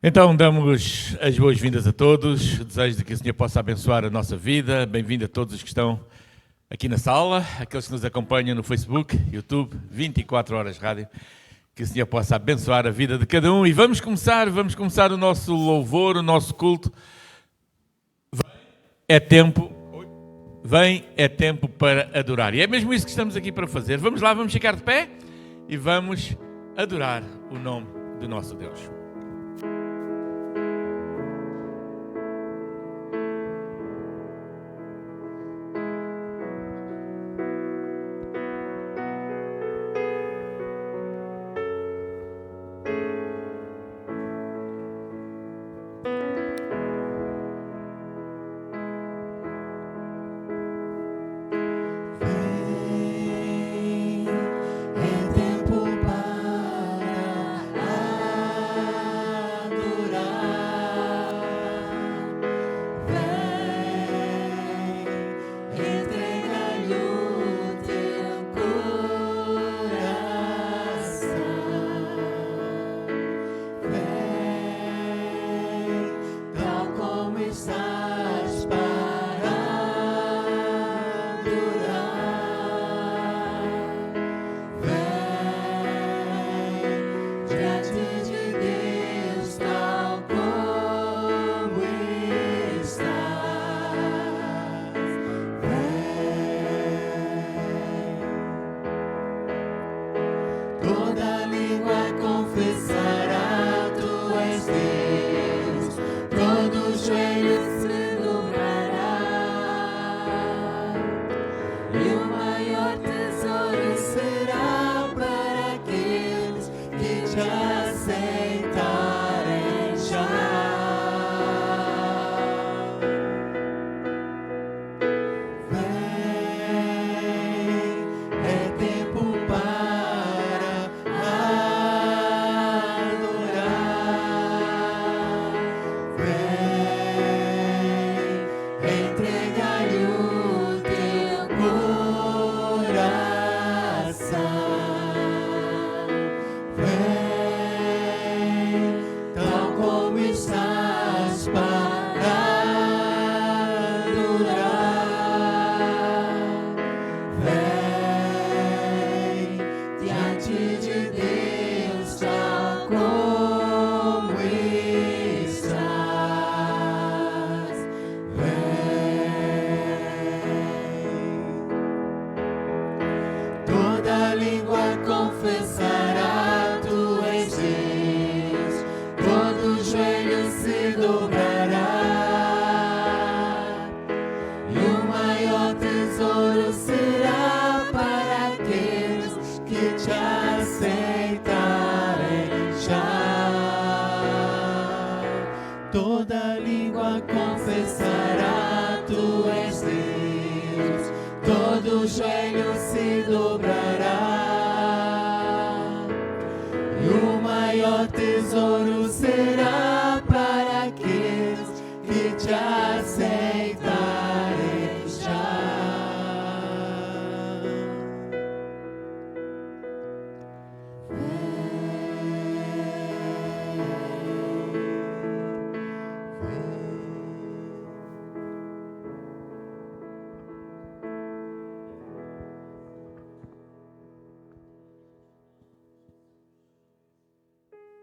Então, damos as boas-vindas a todos. Desejo que o Senhor possa abençoar a nossa vida. Bem-vindo a todos os que estão aqui na sala, aqueles que nos acompanham no Facebook, YouTube, 24 horas rádio. Que o Senhor possa abençoar a vida de cada um. E vamos começar o nosso louvor, o nosso culto. É tempo para adorar. E é mesmo isso que estamos aqui para fazer. Vamos lá, vamos ficar de pé e vamos adorar o nome do nosso Deus.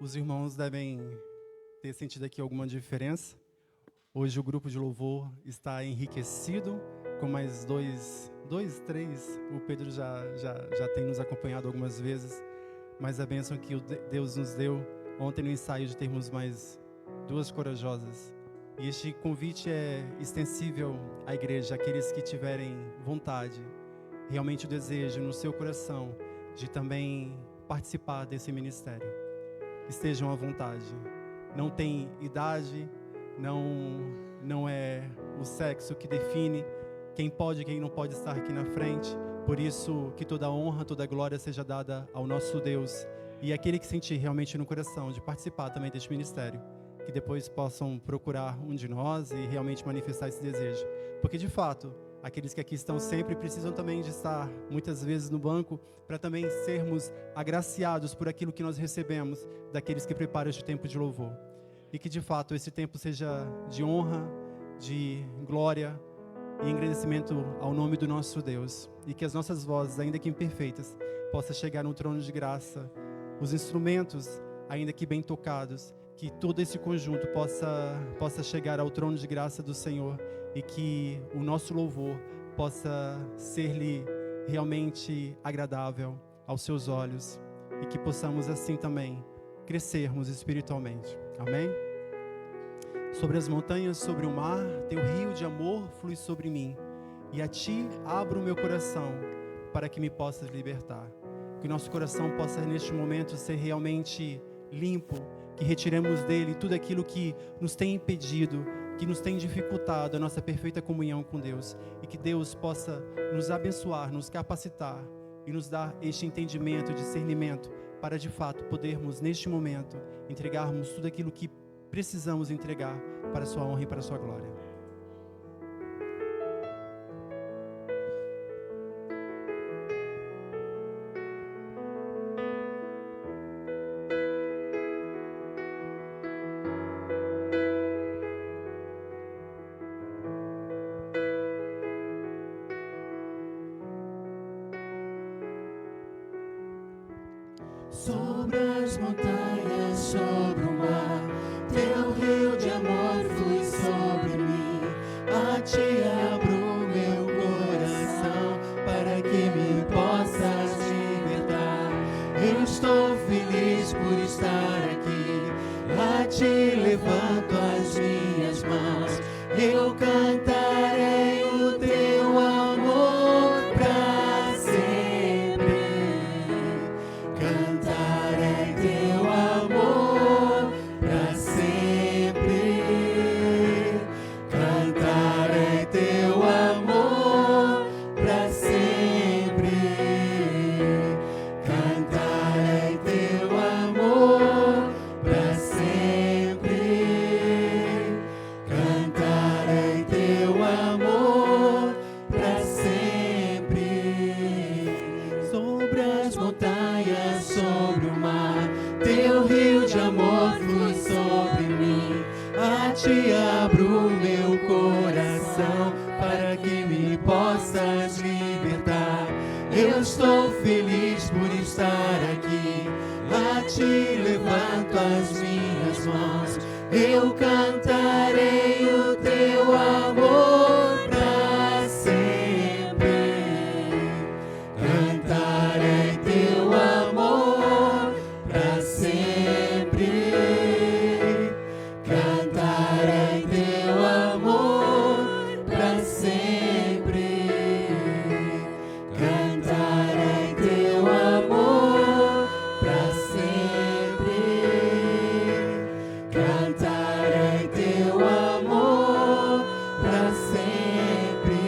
Os irmãos devem ter sentido aqui alguma diferença. Hoje o grupo de louvor está enriquecido com mais três. O Pedro já tem nos acompanhado algumas vezes. Mas a bênção que Deus nos deu ontem no ensaio de termos mais duas corajosas. E este convite é extensível à igreja, àqueles que tiverem vontade, realmente o desejo no seu coração de também participar desse ministério. Estejam à vontade. Não tem idade, não é o sexo que define quem pode e quem não pode estar aqui na frente. Por isso, que toda honra, toda glória seja dada ao nosso Deus. E aquele que sentir realmente no coração de participar também deste ministério, que depois possam procurar um de nós e realmente manifestar esse desejo. Porque, de fato, aqueles que aqui estão sempre precisam também de estar, muitas vezes, no banco, para também sermos agraciados por aquilo que nós recebemos daqueles que preparam este tempo de louvor. e que de fato esse tempo seja de honra, de glória e engrandecimento ao nome do nosso Deus, e que as nossas vozes, ainda que imperfeitas, possam chegar no trono de graça, os instrumentos, ainda que bem tocados, que todo esse conjunto possa chegar ao trono de graça do Senhor, e que o nosso louvor possa ser-lhe realmente agradável aos seus olhos, e que possamos assim também crescermos espiritualmente. Amém? Sobre as montanhas, sobre o mar, teu rio de amor flui sobre mim, e a ti abro o meu coração para que me possas libertar. Que o nosso coração possa neste momento ser realmente limpo, que retiremos dele tudo aquilo que nos tem impedido, que nos tem dificultado a nossa perfeita comunhão com Deus, e que Deus possa nos abençoar, nos capacitar e nos dar este entendimento, discernimento, para de fato podermos neste momento entregarmos tudo aquilo que precisamos entregar para a sua honra e para a sua glória. Sobre as montanhas, sobre o mar, teu rio de amor flui sobre mim. A ti abro meu coração para que me possas libertar. Eu estou feliz por estar aqui. A ti levanto as minhas mãos. Eu cantarei o teu amor para sempre. Cantarei teu amor para sempre. Cantarei teu amor para sempre. Cantarei teu amor para sempre. Cantarei teu amor para sempre. Sobre as montanhas, sobre o mar, teu rio de amor flui sobre mim. A ti abro meu coração para que me possas libertar. Eu estou feliz por estar aqui. A ti levanto as minhas mãos. Eu cantarei o teu amor para sempre. Cantarei teu amor para sempre. Cantarei teu amor para sempre. Cantarei teu amor para sempre. Cantarei teu amor para sempre.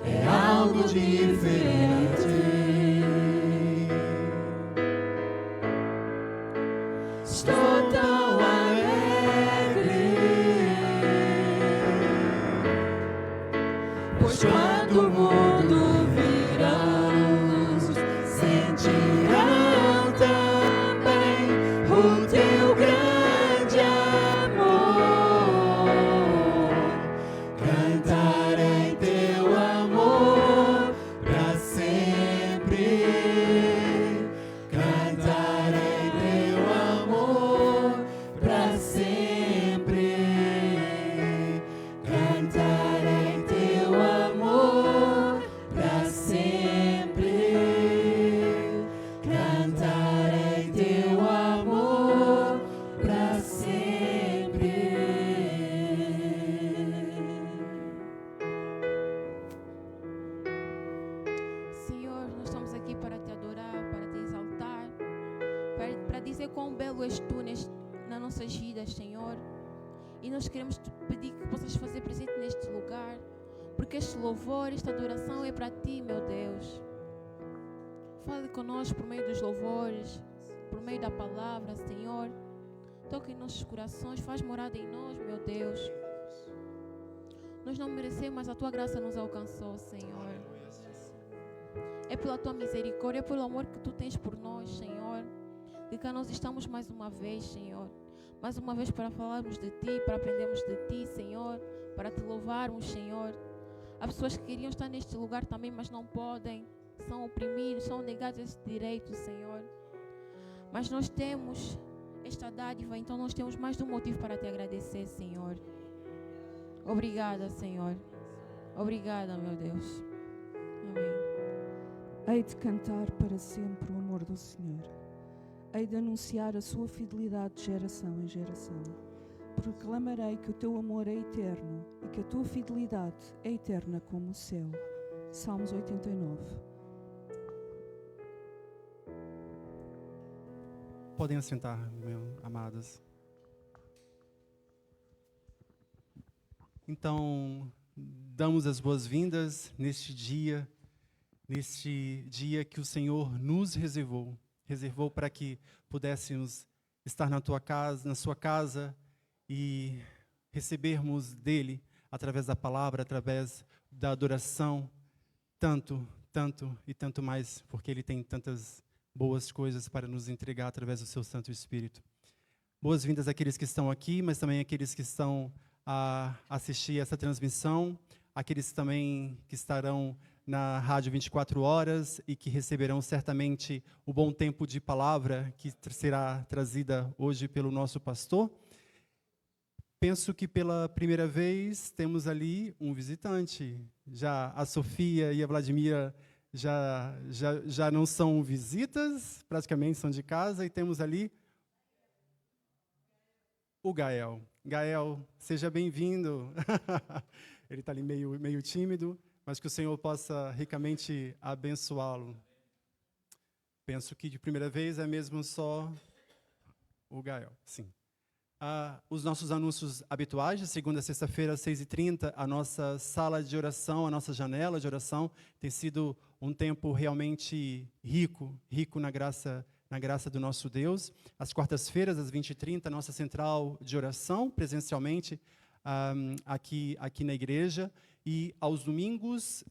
É algo diferente. Estou tão alegre, pois quando o mundo vir a luz, sentirão também o teu grande amor. Cantarei teu amor para sempre. Cantarei teu amor para sempre. Cantarei teu amor para sempre. Cantarei teu amor para sempre. Senhor, nós estamos aqui para te adorar, para te exaltar, para dizer quão belo és tu nas nossas vidas, Senhor. E nós queremos te pedir que possas fazer presente neste lugar, porque este louvor, esta adoração é para ti, meu Deus. Fale conosco por meio dos louvores, por meio da palavra, Senhor. Toque em nossos corações, faz morada em nós, meu Deus. Nós não merecemos, mas a tua graça nos alcançou, Senhor. É pela tua misericórdia, é pelo amor que tu tens por nós, Senhor. que cá nós estamos mais uma vez, Senhor. Mais uma vez para falarmos de Ti, para aprendermos de Ti, Senhor, para Te louvarmos, Senhor. Há pessoas que queriam estar neste lugar também, mas não podem. São oprimidos, são negados esse direito, Senhor. Mas nós temos esta dádiva, então nós temos mais de um motivo para Te agradecer, Senhor. Obrigada, Senhor. Obrigada, meu Deus. Amém. Hei de cantar para sempre o amor do Senhor. Hei de anunciar a sua fidelidade de geração em geração. Proclamarei que o teu amor é eterno e que a tua fidelidade é eterna como o céu. Salmos 89. Podem assentar, meus amados. Então, damos as boas-vindas neste dia que o Senhor nos reservou para que pudéssemos estar na sua casa e recebermos dele através da palavra, através da adoração, tanto e tanto mais, porque ele tem tantas boas coisas para nos entregar através do seu Santo Espírito. Boas-vindas àqueles que estão aqui, mas também àqueles que estão a assistir essa transmissão, aqueles também que estarão na Rádio 24 Horas e que receberão certamente o bom tempo de palavra que será trazida hoje pelo nosso pastor. Penso que pela primeira vez temos ali um visitante. Já a Sofia e a Vladimira já não são visitas, praticamente são de casa, e temos ali o Gael. Gael, seja bem-vindo. Ele está ali meio tímido, mas que o Senhor possa ricamente abençoá-lo. Penso que de primeira vez é mesmo só o Gael, sim. Os nossos anúncios habituais, de segunda a sexta-feira, às 6h30, a nossa sala de oração, a nossa janela de oração, tem sido um tempo realmente rico na graça do nosso Deus. Às quartas-feiras, às 20h30, a nossa central de oração, presencialmente, aqui na igreja. E aos domingos,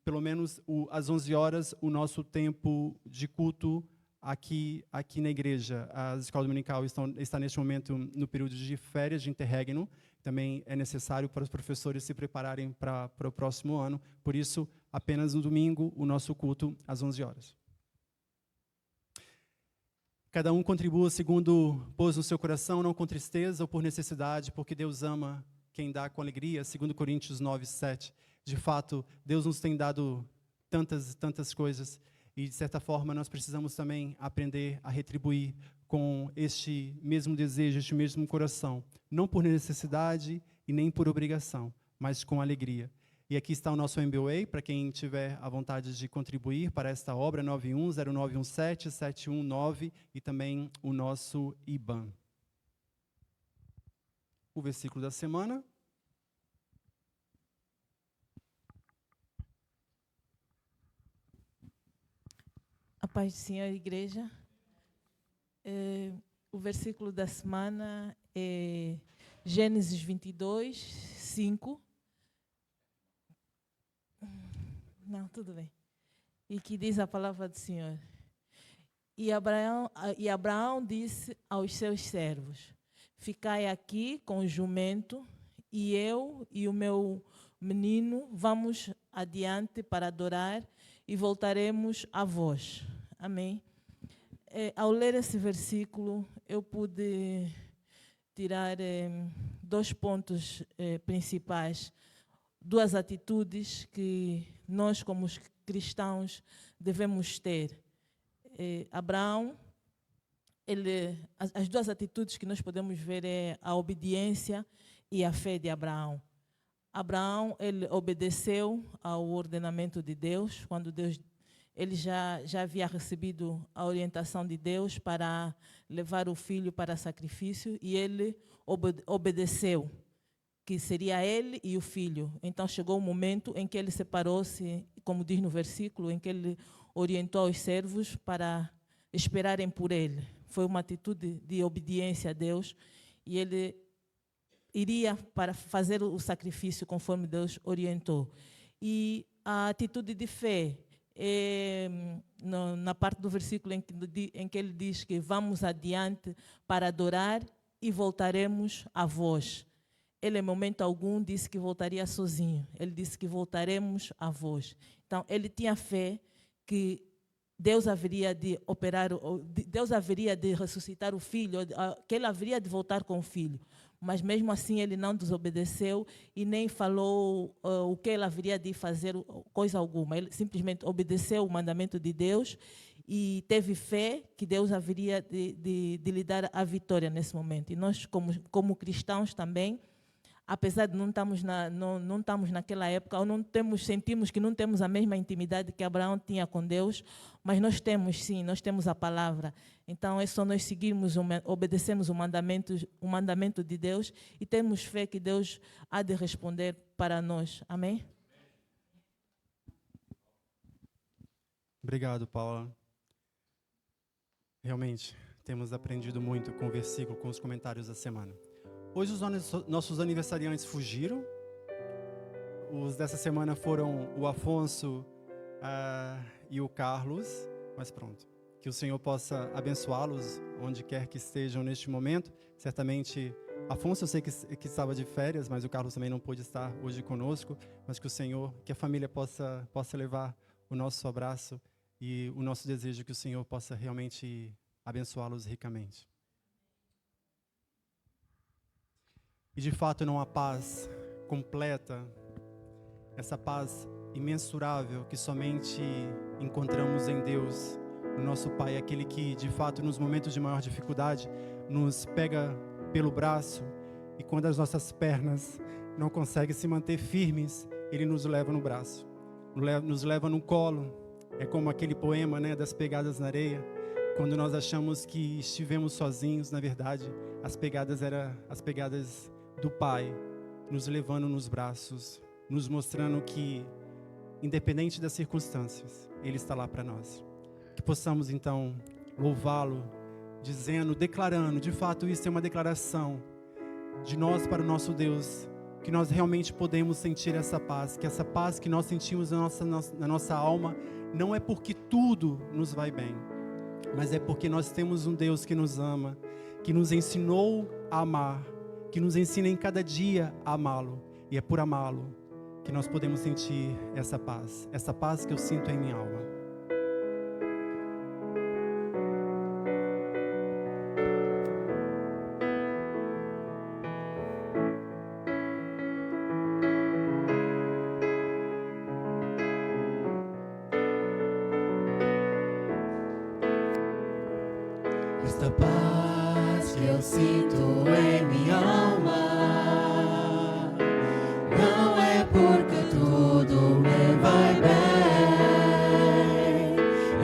pelo menos às 11 horas, o nosso tempo de culto aqui na igreja. A escola dominical está neste momento no período de férias de interregno. Também é necessário para os professores se prepararem para o próximo ano. Por isso, apenas no domingo, o nosso culto às 11 horas. Cada um contribua segundo pôs no seu coração, não com tristeza ou por necessidade, porque Deus ama quem dá com alegria, 2 Coríntios 9:7. De fato, Deus nos tem dado tantas coisas, e de certa forma nós precisamos também aprender a retribuir com este mesmo desejo, este mesmo coração, não por necessidade e nem por obrigação, mas com alegria. E aqui está o nosso MBWay, para quem tiver a vontade de contribuir para esta obra, 910917-719, e também o nosso IBAN. O versículo da semana. A paz do Senhor, igreja. O versículo da semana é Gênesis 22, 5. Não, tudo bem. E que diz a palavra do Senhor. E Abraão disse aos seus servos: ficai aqui com o jumento, e eu e o meu menino vamos adiante para adorar e voltaremos a vós. Amém. Ao ler esse versículo, eu pude tirar 2 pontos principais, 2 atitudes que nós, como cristãos, devemos ter. Abraão, as 2 atitudes que nós podemos ver é a obediência e a fé de Abraão. Abraão, ele obedeceu ao ordenamento de Deus, quando ele já havia recebido a orientação de Deus para levar o filho para sacrifício, e ele obedeceu, que seria ele e o filho. Então chegou o momento em que ele separou-se, como diz no versículo, em que ele orientou os servos para esperarem por ele. Foi uma atitude de obediência a Deus, e ele iria para fazer o sacrifício conforme Deus orientou. E a atitude de fé na parte do versículo em que ele diz que vamos adiante para adorar e voltaremos a vós. Ele, em momento algum, disse que voltaria sozinho. Ele disse que voltaremos a vós. Então, ele tinha fé que Deus haveria de operar, Deus haveria de ressuscitar o filho, que ele haveria de voltar com o filho. Mas mesmo assim ele não desobedeceu e nem falou o que ele haveria de fazer, coisa alguma. Ele simplesmente obedeceu o mandamento de Deus e teve fé que Deus haveria de lhe dar a vitória nesse momento. E nós, como cristãos também, apesar de não estamos naquela época, ou sentimos que não temos a mesma intimidade que Abraão tinha com Deus, mas nós temos sim, nós temos a palavra. Então é só nós seguirmos, obedecemos o mandamento de Deus e temos fé que Deus há de responder para nós. Amém? Obrigado, Paula. Realmente, temos aprendido muito com o versículo, com os comentários da semana. Hoje os nossos aniversariantes fugiram. Os dessa semana foram o Afonso e o Carlos. Mas pronto, que o Senhor possa abençoá-los onde quer que estejam neste momento. Certamente, Afonso eu sei que estava de férias, mas o Carlos também não pôde estar hoje conosco. Mas que o Senhor, que a família possa levar o nosso abraço e o nosso desejo que o Senhor possa realmente abençoá-los ricamente. E de fato não há paz completa, essa paz imensurável que somente encontramos em Deus, o nosso Pai, aquele que de fato nos momentos de maior dificuldade nos pega pelo braço e quando as nossas pernas não conseguem se manter firmes, Ele nos leva no braço, nos leva no colo. É como aquele poema, né, das pegadas na areia, quando nós achamos que estivemos sozinhos, na verdade, as pegadas eram as pegadas do Pai, nos levando nos braços, nos mostrando que, independente das circunstâncias, Ele está lá para nós. Que possamos, então, louvá-lo, dizendo, declarando, de fato isso é uma declaração de nós para o nosso Deus, que nós realmente podemos sentir essa paz, que essa paz que nós sentimos na nossa alma, não é porque tudo nos vai bem, mas é porque nós temos um Deus que nos ama, que nos ensinou a amar, que nos ensina em cada dia a amá-lo. E é por amá-lo que nós podemos sentir essa paz que eu sinto em minha alma. Esta paz que eu sinto em minha alma não é porque tudo me vai bem.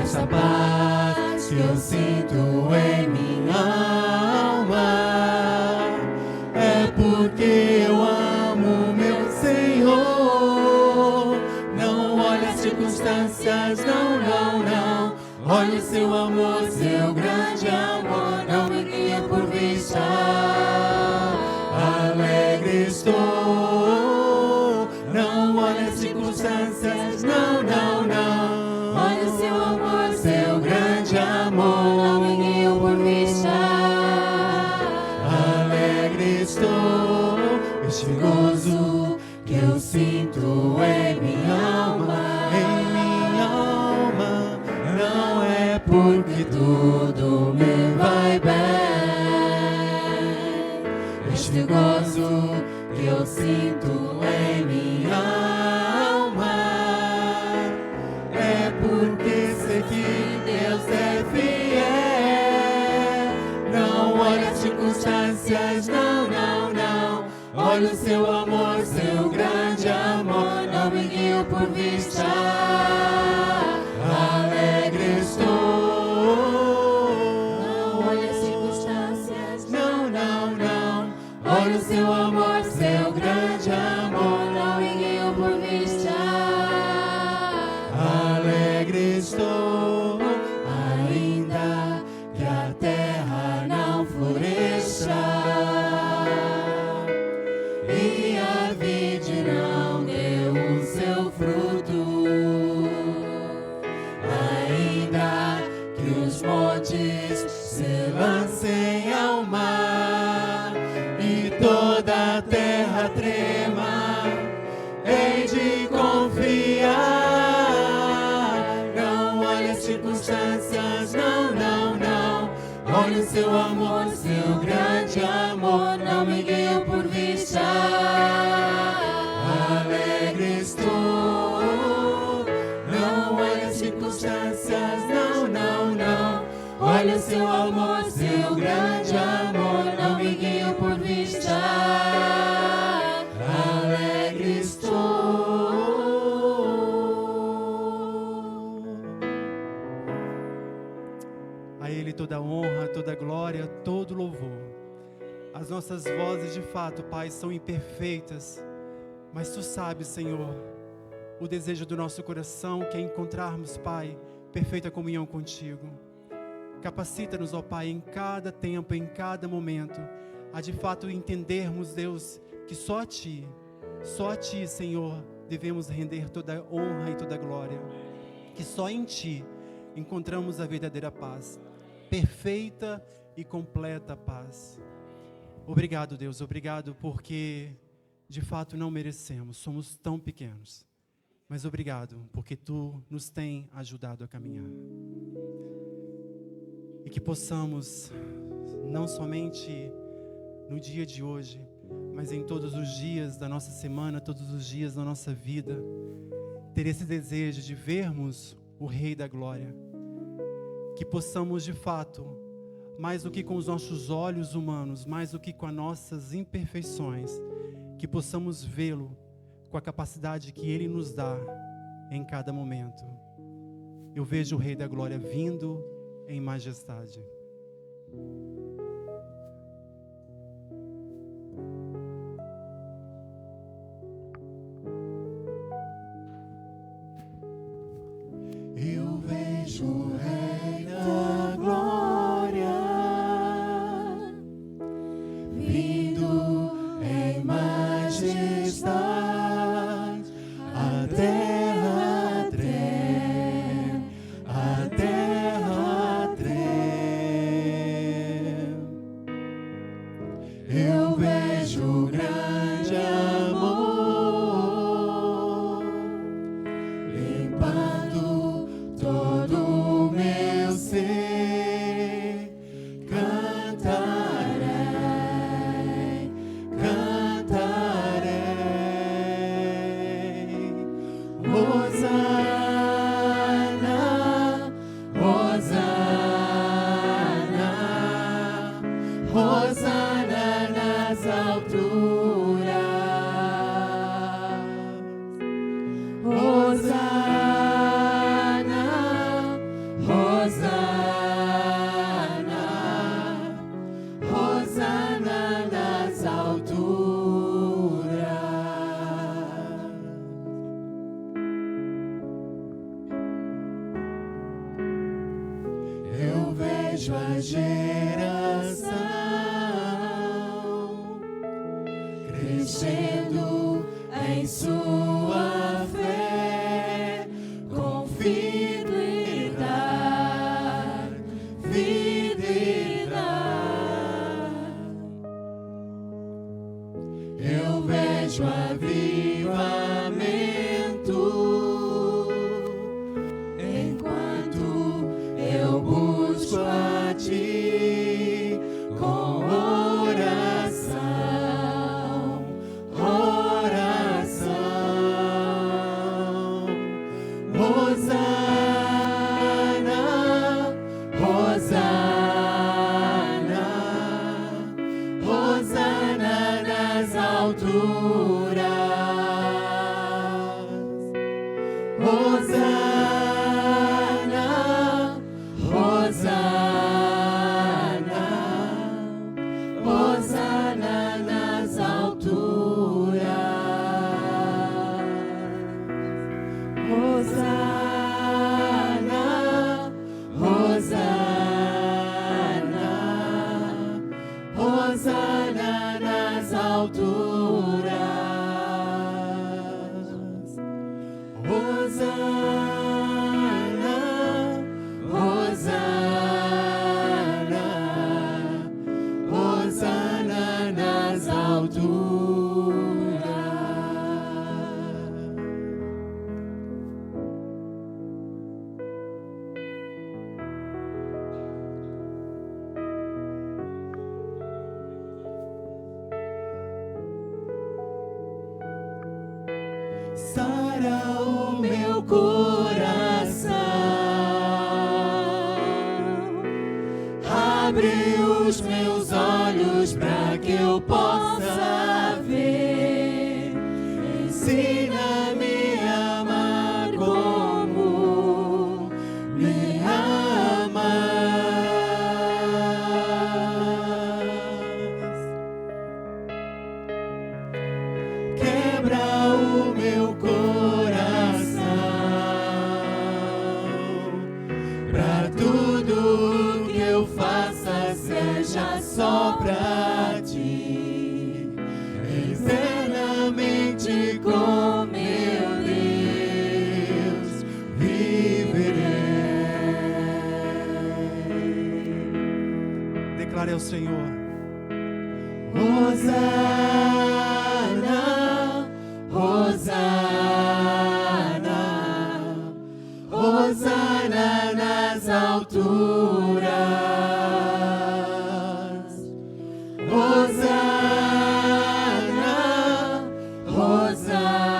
Esta paz que eu sinto em minha alma é porque eu amo meu Senhor. Não olha as circunstâncias, não, não, não. Olha o seu amor, seu grande amor, não me guia por vista. Alegre estou. Não olha as circunstâncias, não, não, não. Olha o seu amor, seu grande amor, não me guia por vista. Alegre estou. Este gozo que eu sinto em minha alma, não é porque tudo me vai bem. Este gozo que eu sinto em minha alma é porque sei que Deus é fiel. Não olha as circunstâncias, não, não, não. Olha o seu amor, seu grande amor, não me guio por vista. Alegre estou. Não olha as circunstâncias, não, não, não. Olha o seu amor, seu grande amor, não me guio por vista. Alegre estou, ainda que a terra não floresça e a vide não deu o seu fruto. ao mar e toda a terra trema, hei de confiar. Não olhe as circunstâncias, não, não, não. Olhe o seu amor, seu grande amor, não me guio por vista. Alegre estou. Não olhe as circunstâncias, não, não, não. Olha o seu amor, seu grande amor, não me guio por vista. Alegre estou. A Ele toda a honra, toda a glória, todo o louvor. As nossas vozes, de fato, Pai, são imperfeitas, mas Tu sabes, Senhor, o desejo do nosso coração, que é encontrarmos, Pai, perfeita comunhão contigo. Capacita-nos, ó Pai, em cada tempo, em cada momento, a de fato entendermos, Deus, que só a Ti, Senhor, devemos render toda a honra e toda a glória. Que só em Ti encontramos a verdadeira paz, perfeita e completa paz. Obrigado, Deus, obrigado porque de fato não merecemos, somos tão pequenos. Mas obrigado porque Tu nos tem ajudado a caminhar. E que possamos, não somente no dia de hoje, mas em todos os dias da nossa semana, todos os dias da nossa vida, ter esse desejo de vermos o Rei da Glória. Que possamos de fato, mais do que com os nossos olhos humanos, mais do que com as nossas imperfeições, que possamos vê-lo com a capacidade que Ele nos dá em cada momento. Eu vejo o Rei da Glória vindo em majestade. Eu vejo o Rei da Glória vindo em majestade. A terra treme, a terra treme. Eu vejo o grande amor limpando todo o meu ser. Cantarei, cantarei. Hosana, Hosana, Hosana nas alturas. Hosana, Hosana, Hosana nas alturas. Eu vejo a geração crescendo em sua fé, com fidelidade, fidelidade. Eu vejo avivamento enquanto eu busco a Ti com oração, oração. Hosana, Hosana, Hosana nas alturas. Hosana, Hosana, Hosana nas alturas. Hosana, Hosana, Hosana nas alturas. Hosana, Hosana, quebra o meu coração, abre os meus olhos para que eu possa ver, ensina-me a amar como me amas. Quebra o meu coração, pra tudo que eu faça seja só pra ti, eternamente com meu Deus viverei. Declare ao Senhor. Hosana, Hosana, Hosana nas alturas. Hosana, Hosana,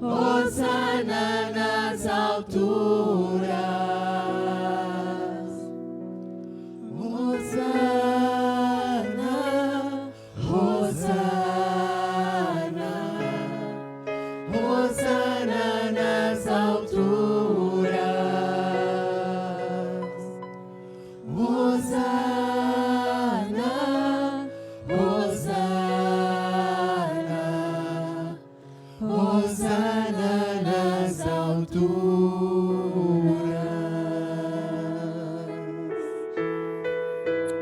Hosana nas alturas. Hosana, Hosana, Hosana nas alturas. Hosana, Hosana, Hosana nas alturas.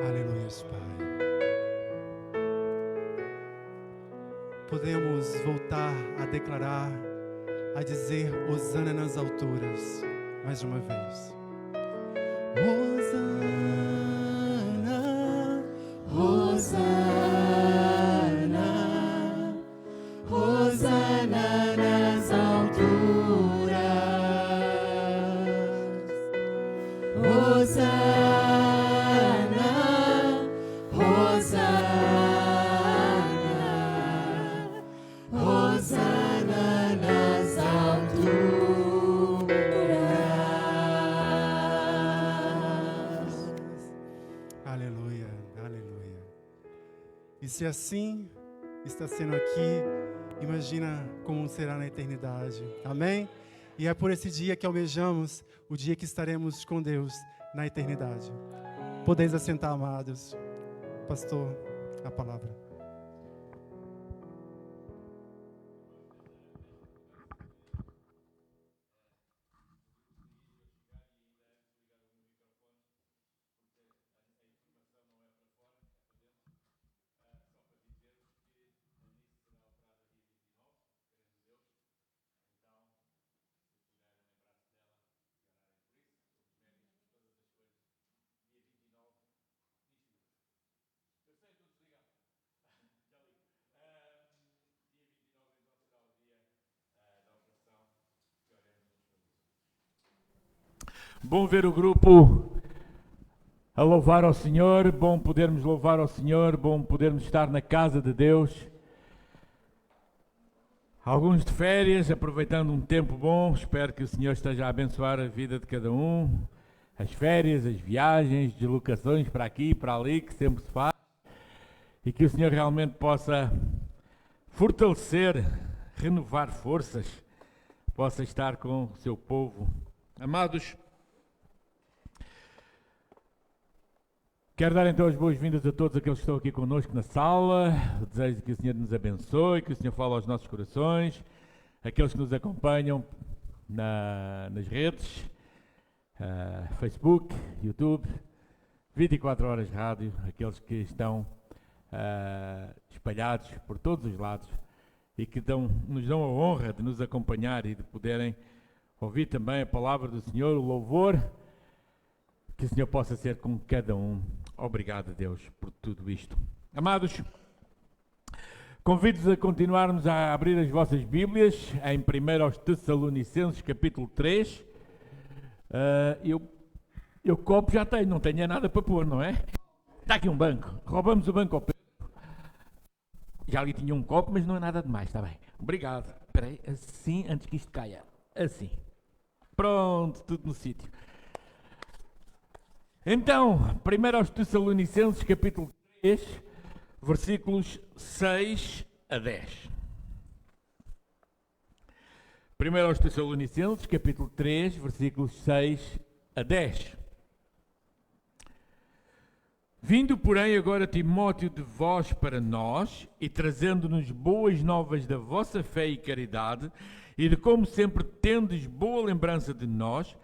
Aleluia, Pai. Podemos voltar a declarar, a dizer Hosana nas alturas, mais uma vez. Hosana, Hosana, Hosana nas alturas. Hosana, Hosana, Hosana nas alturas. Aleluia, aleluia. E se assim está sendo aqui, imagina como será na eternidade. Amém? E é por esse dia que almejamos, o dia que estaremos com Deus na eternidade. Podeis assentar, amados. Pastor, a palavra. Bom ver o grupo a louvar ao Senhor, bom podermos louvar ao Senhor, bom podermos estar na casa de Deus. Alguns de férias, aproveitando um tempo bom, espero que o Senhor esteja a abençoar a vida de cada um. As férias, as viagens, deslocações para aqui e para ali, que sempre se faz. E que o Senhor realmente possa fortalecer, renovar forças, possa estar com o seu povo. Amados, quero dar então as boas-vindas a todos aqueles que estão aqui conosco na sala. Desejo que o Senhor nos abençoe, que o Senhor fale aos nossos corações. Aqueles que nos acompanham nas redes, Facebook, YouTube, 24 horas rádio, aqueles que estão espalhados por todos os lados e que nos dão a honra de nos acompanhar e de poderem ouvir também a palavra do Senhor, o louvor, que o Senhor possa ser com cada um. Obrigado, Deus, por tudo isto. Amados, convido-vos a continuarmos a abrir as vossas Bíblias em 1 aos Tessalonicenses, capítulo 3. Eu copo já tenho, não tenho nada para pôr, não é? Está aqui um banco. Roubamos o banco ao Pedro. Já ali tinha um copo, mas não é nada demais, está bem. Obrigado. Espera aí, assim, antes que isto caia. Assim. Pronto, tudo no sítio. Então, 1 aos Tessalonicenses, capítulo 3, versículos 6 a 10. 1 aos Tessalonicenses, capítulo 3, versículos 6 a 10. Vindo, porém, agora Timóteo de vós para nós, e trazendo-nos boas novas da vossa fé e caridade, e de como sempre tendes boa lembrança de nós,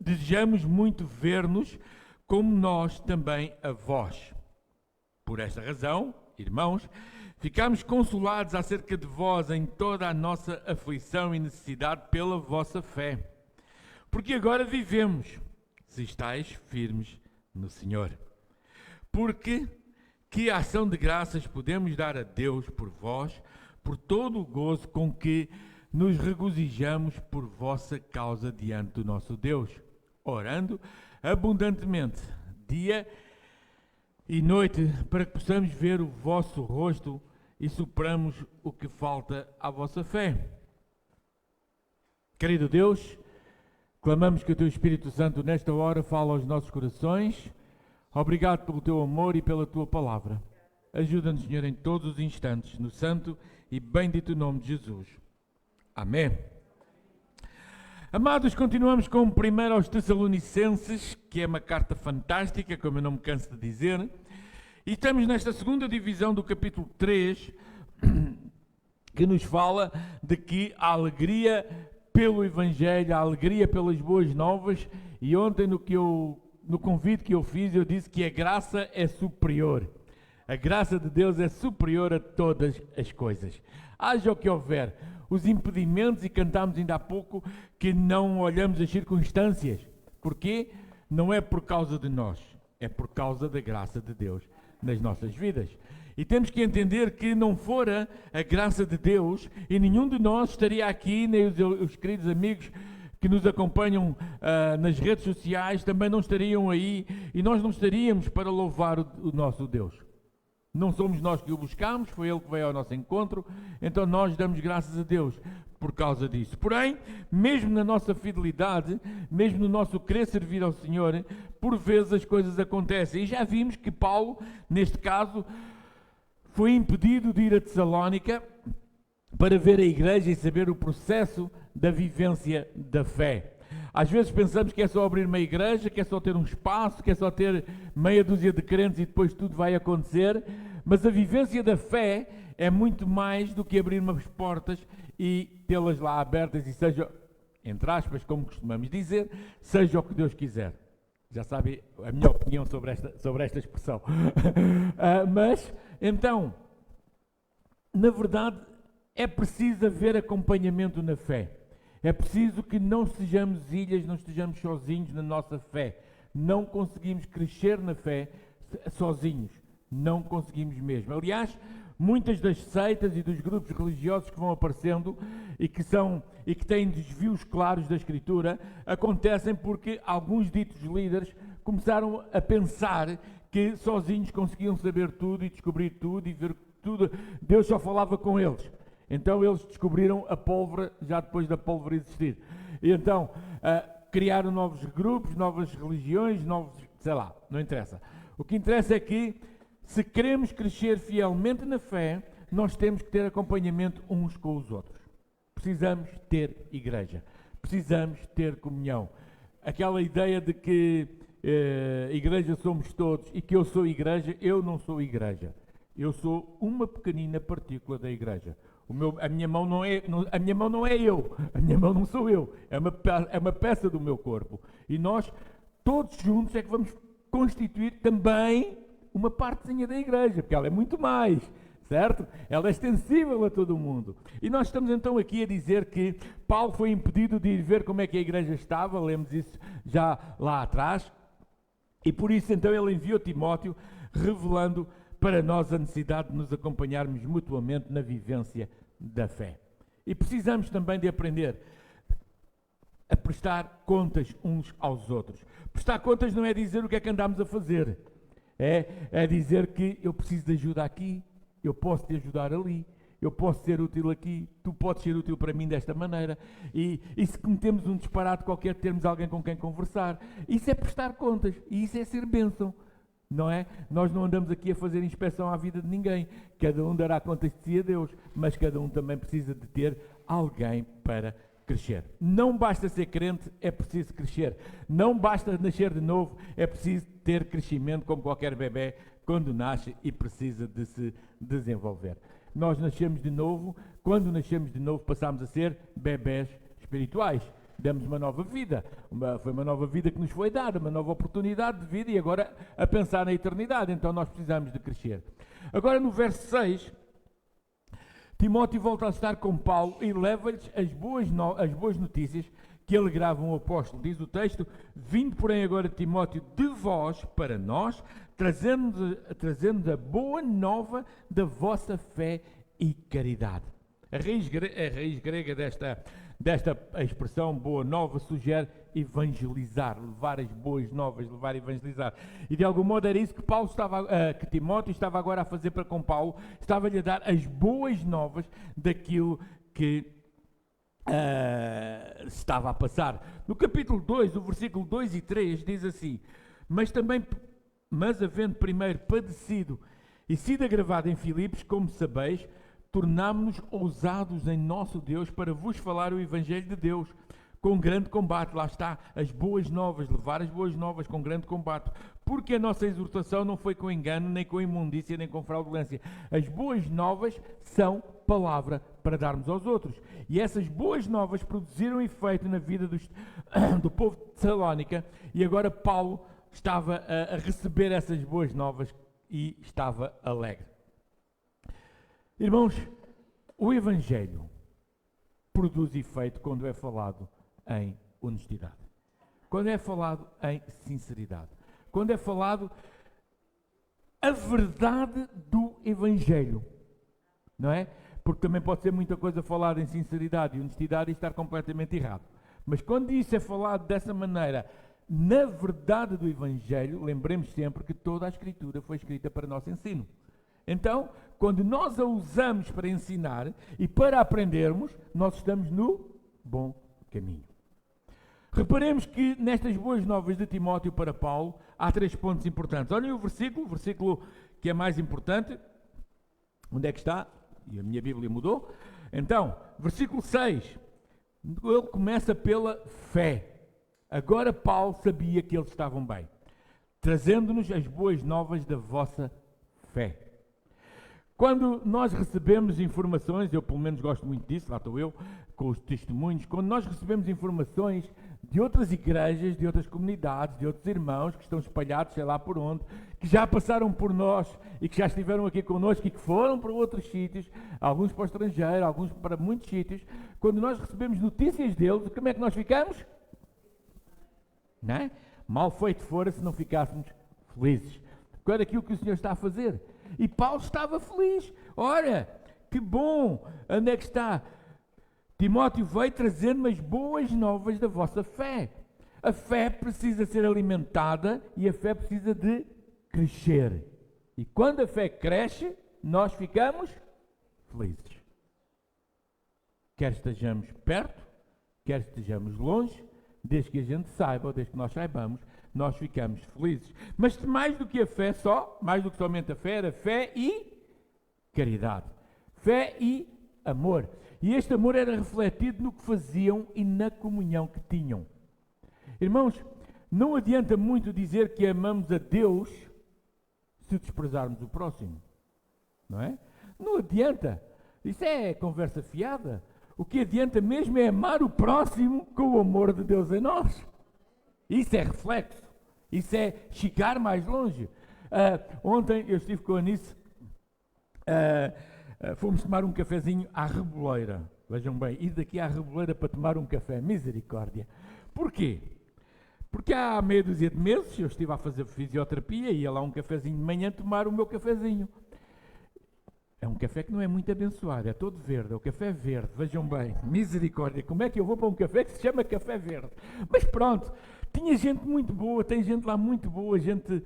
desejamos muito ver-nos, como nós também a vós. Por esta razão, irmãos, ficamos consolados acerca de vós em toda a nossa aflição e necessidade pela vossa fé. Porque agora vivemos, se estáis firmes no Senhor. Porque que ação de graças podemos dar a Deus por vós, por todo o gozo com que nos regozijamos por vossa causa diante do nosso Deus, orando abundantemente, dia e noite, para que possamos ver o vosso rosto e supramos o que falta à vossa fé. Querido Deus, clamamos que o Teu Espírito Santo nesta hora fale aos nossos corações. Obrigado pelo Teu amor e pela Tua palavra. Ajuda-nos, Senhor, em todos os instantes, no santo e bendito nome de Jesus. Amém. Amados, continuamos com 1 aos Tessalonicenses, que é uma carta fantástica, como eu não me canso de dizer, e estamos nesta segunda divisão do capítulo 3, que nos fala de que a alegria pelo Evangelho, a alegria pelas boas novas, e ontem no convite que eu fiz, eu disse que a graça é superior. A graça de Deus é superior a todas as coisas. Haja o que houver, os impedimentos, e cantámos ainda há pouco que não olhamos as circunstâncias. Porquê? Não é por causa de nós, é por causa da graça de Deus nas nossas vidas. E temos que entender que não fora a graça de Deus, e nenhum de nós estaria aqui, nem os queridos amigos que nos acompanham nas redes sociais também não estariam aí, e nós não estaríamos para louvar o nosso Deus. Não somos nós que o buscamos, foi Ele que veio ao nosso encontro, então nós damos graças a Deus por causa disso. Porém, mesmo na nossa fidelidade, mesmo no nosso querer servir ao Senhor, por vezes as coisas acontecem. E já vimos que Paulo, neste caso, foi impedido de ir a Tessalónica para ver a igreja e saber o processo da vivência da fé. Às vezes pensamos que é só abrir uma igreja, que é só ter um espaço, que é só ter meia dúzia de crentes e depois tudo vai acontecer, mas a vivência da fé é muito mais do que abrir umas portas e tê-las lá abertas e seja, entre aspas, como costumamos dizer, seja o que Deus quiser. Já sabe a minha opinião sobre esta expressão. Mas, então, na verdade, é preciso haver acompanhamento na fé. É preciso que não sejamos ilhas, não estejamos sozinhos na nossa fé. Não conseguimos crescer na fé sozinhos. Não conseguimos mesmo. Aliás, muitas das seitas e dos grupos religiosos que vão aparecendo e que têm desvios claros da Escritura, acontecem porque alguns ditos líderes começaram a pensar que sozinhos conseguiam saber tudo e descobrir tudo e ver tudo. Deus só falava com eles. Então eles descobriram a pólvora já depois da pólvora existir. E então criaram novos grupos, novas religiões, sei lá, não interessa. O que interessa é que se queremos crescer fielmente na fé, nós temos que ter acompanhamento uns com os outros. Precisamos ter igreja, precisamos ter comunhão. Aquela ideia de que igreja somos todos e que eu sou igreja, eu não sou igreja. Eu sou uma pequenina partícula da igreja. A minha mão não é eu, a minha mão não sou eu, é uma peça do meu corpo. E nós, todos juntos, é que vamos constituir também uma partezinha da igreja, porque ela é muito mais, certo? Ela é extensível a todo o mundo. E nós estamos então aqui a dizer que Paulo foi impedido de ir ver como é que a igreja estava, lemos isso já lá atrás, e por isso então ele enviou Timóteo, revelando para nós a necessidade de nos acompanharmos mutuamente na vivência da fé. E precisamos também de aprender a prestar contas uns aos outros. Prestar contas não é dizer o que é que andamos a fazer, é dizer que eu preciso de ajuda aqui, eu posso te ajudar ali, eu posso ser útil aqui, tu podes ser útil para mim desta maneira. E se cometemos um disparate qualquer, termos alguém com quem conversar. Isso é prestar contas e isso é ser bênção, não é? Nós não andamos aqui a fazer inspeção à vida de ninguém. Cada um dará contas de si a Deus, mas cada um também precisa de ter alguém para crescer. Não basta ser crente, é preciso crescer. Não basta nascer de novo, é preciso ter crescimento como qualquer bebê quando nasce e precisa de se desenvolver. Nós nascemos de novo, quando nascemos de novo passamos a ser bebés espirituais. Damos uma nova vida, foi uma nova vida que nos foi dada, uma nova oportunidade de vida e agora a pensar na eternidade, então nós precisamos de crescer. Agora no verso 6, Timóteo volta a estar com Paulo e leva-lhes as boas notícias que alegravam o apóstolo. Diz o texto: vindo porém agora Timóteo de vós para nós, trazendo a boa nova da vossa fé e caridade. A raiz grega desta expressão boa nova sugere evangelizar, levar as boas novas, levar a evangelizar. E de algum modo era isso que que Timóteo estava agora a fazer para com Paulo, estava-lhe a dar as boas novas daquilo que estava a passar. No capítulo 2, o versículo 2 e 3 diz assim: mas havendo primeiro padecido e sido agravado em Filipos, como sabeis, tornámo-nos ousados em nosso Deus para vos falar o Evangelho de Deus, com grande combate. Lá está, as boas novas, levar as boas novas com grande combate, porque a nossa exortação não foi com engano, nem com imundícia, nem com fraudulência. As boas novas são palavra para darmos aos outros. E essas boas novas produziram efeito na vida do povo de Tessalónica, e agora Paulo estava a receber essas boas novas e estava alegre. Irmãos, o Evangelho produz efeito quando é falado em honestidade, quando é falado em sinceridade, quando é falado a verdade do Evangelho, não é? Porque também pode ser muita coisa falada em sinceridade e honestidade e estar completamente errado. Mas quando isso é falado dessa maneira, na verdade do Evangelho, lembremos sempre que toda a Escritura foi escrita para nosso ensino. Então, quando nós a usamos para ensinar e para aprendermos, nós estamos no bom caminho. Reparemos que nestas boas novas de Timóteo para Paulo, há 3 pontos importantes. Olhem o versículo que é mais importante. Onde é que está? E a minha Bíblia mudou. Então, versículo 6, ele começa pela fé. Agora Paulo sabia que eles estavam bem, trazendo-nos as boas novas da vossa fé. Quando nós recebemos informações, eu pelo menos gosto muito disso, lá estou eu, com os testemunhos, quando nós recebemos informações de outras igrejas, de outras comunidades, de outros irmãos que estão espalhados, sei lá por onde, que já passaram por nós e que já estiveram aqui connosco e que foram para outros sítios, alguns para o estrangeiro, alguns para muitos sítios, quando nós recebemos notícias deles, como é que nós ficamos? Não é? Mal feito fora se não ficássemos felizes. Olha aquilo que o Senhor está a fazer. E Paulo estava feliz. Olha, que bom. Onde é que está? Timóteo veio trazendo-me as boas novas da vossa fé. A fé precisa ser alimentada e a fé precisa de crescer. E quando a fé cresce, nós ficamos felizes. Quer estejamos perto, quer estejamos longe, desde que a gente saiba, ou desde que nós saibamos, nós ficamos felizes. Mas mais do que a fé mais do que somente a fé, era fé e caridade. Fé e amor. E este amor era refletido no que faziam e na comunhão que tinham. Irmãos, não adianta muito dizer que amamos a Deus se desprezarmos o próximo. Não é? Não adianta. Isso é conversa fiada. O que adianta mesmo é amar o próximo com o amor de Deus em nós. Isso é reflexo. Isso é chegar mais longe. Ontem eu estive com a Anice, fomos tomar um cafezinho à Reboleira. Vejam bem, ir daqui à Reboleira para tomar um café, misericórdia. Porquê? Porque há meia dúzia de meses eu estive a fazer fisioterapia e ia lá um cafezinho de manhã tomar o meu cafezinho. É um café que não é muito abençoado, é todo verde, é o café verde, vejam bem, misericórdia, como é que eu vou para um café que se chama café verde? Mas pronto, tinha gente muito boa, tem gente lá muito boa, gente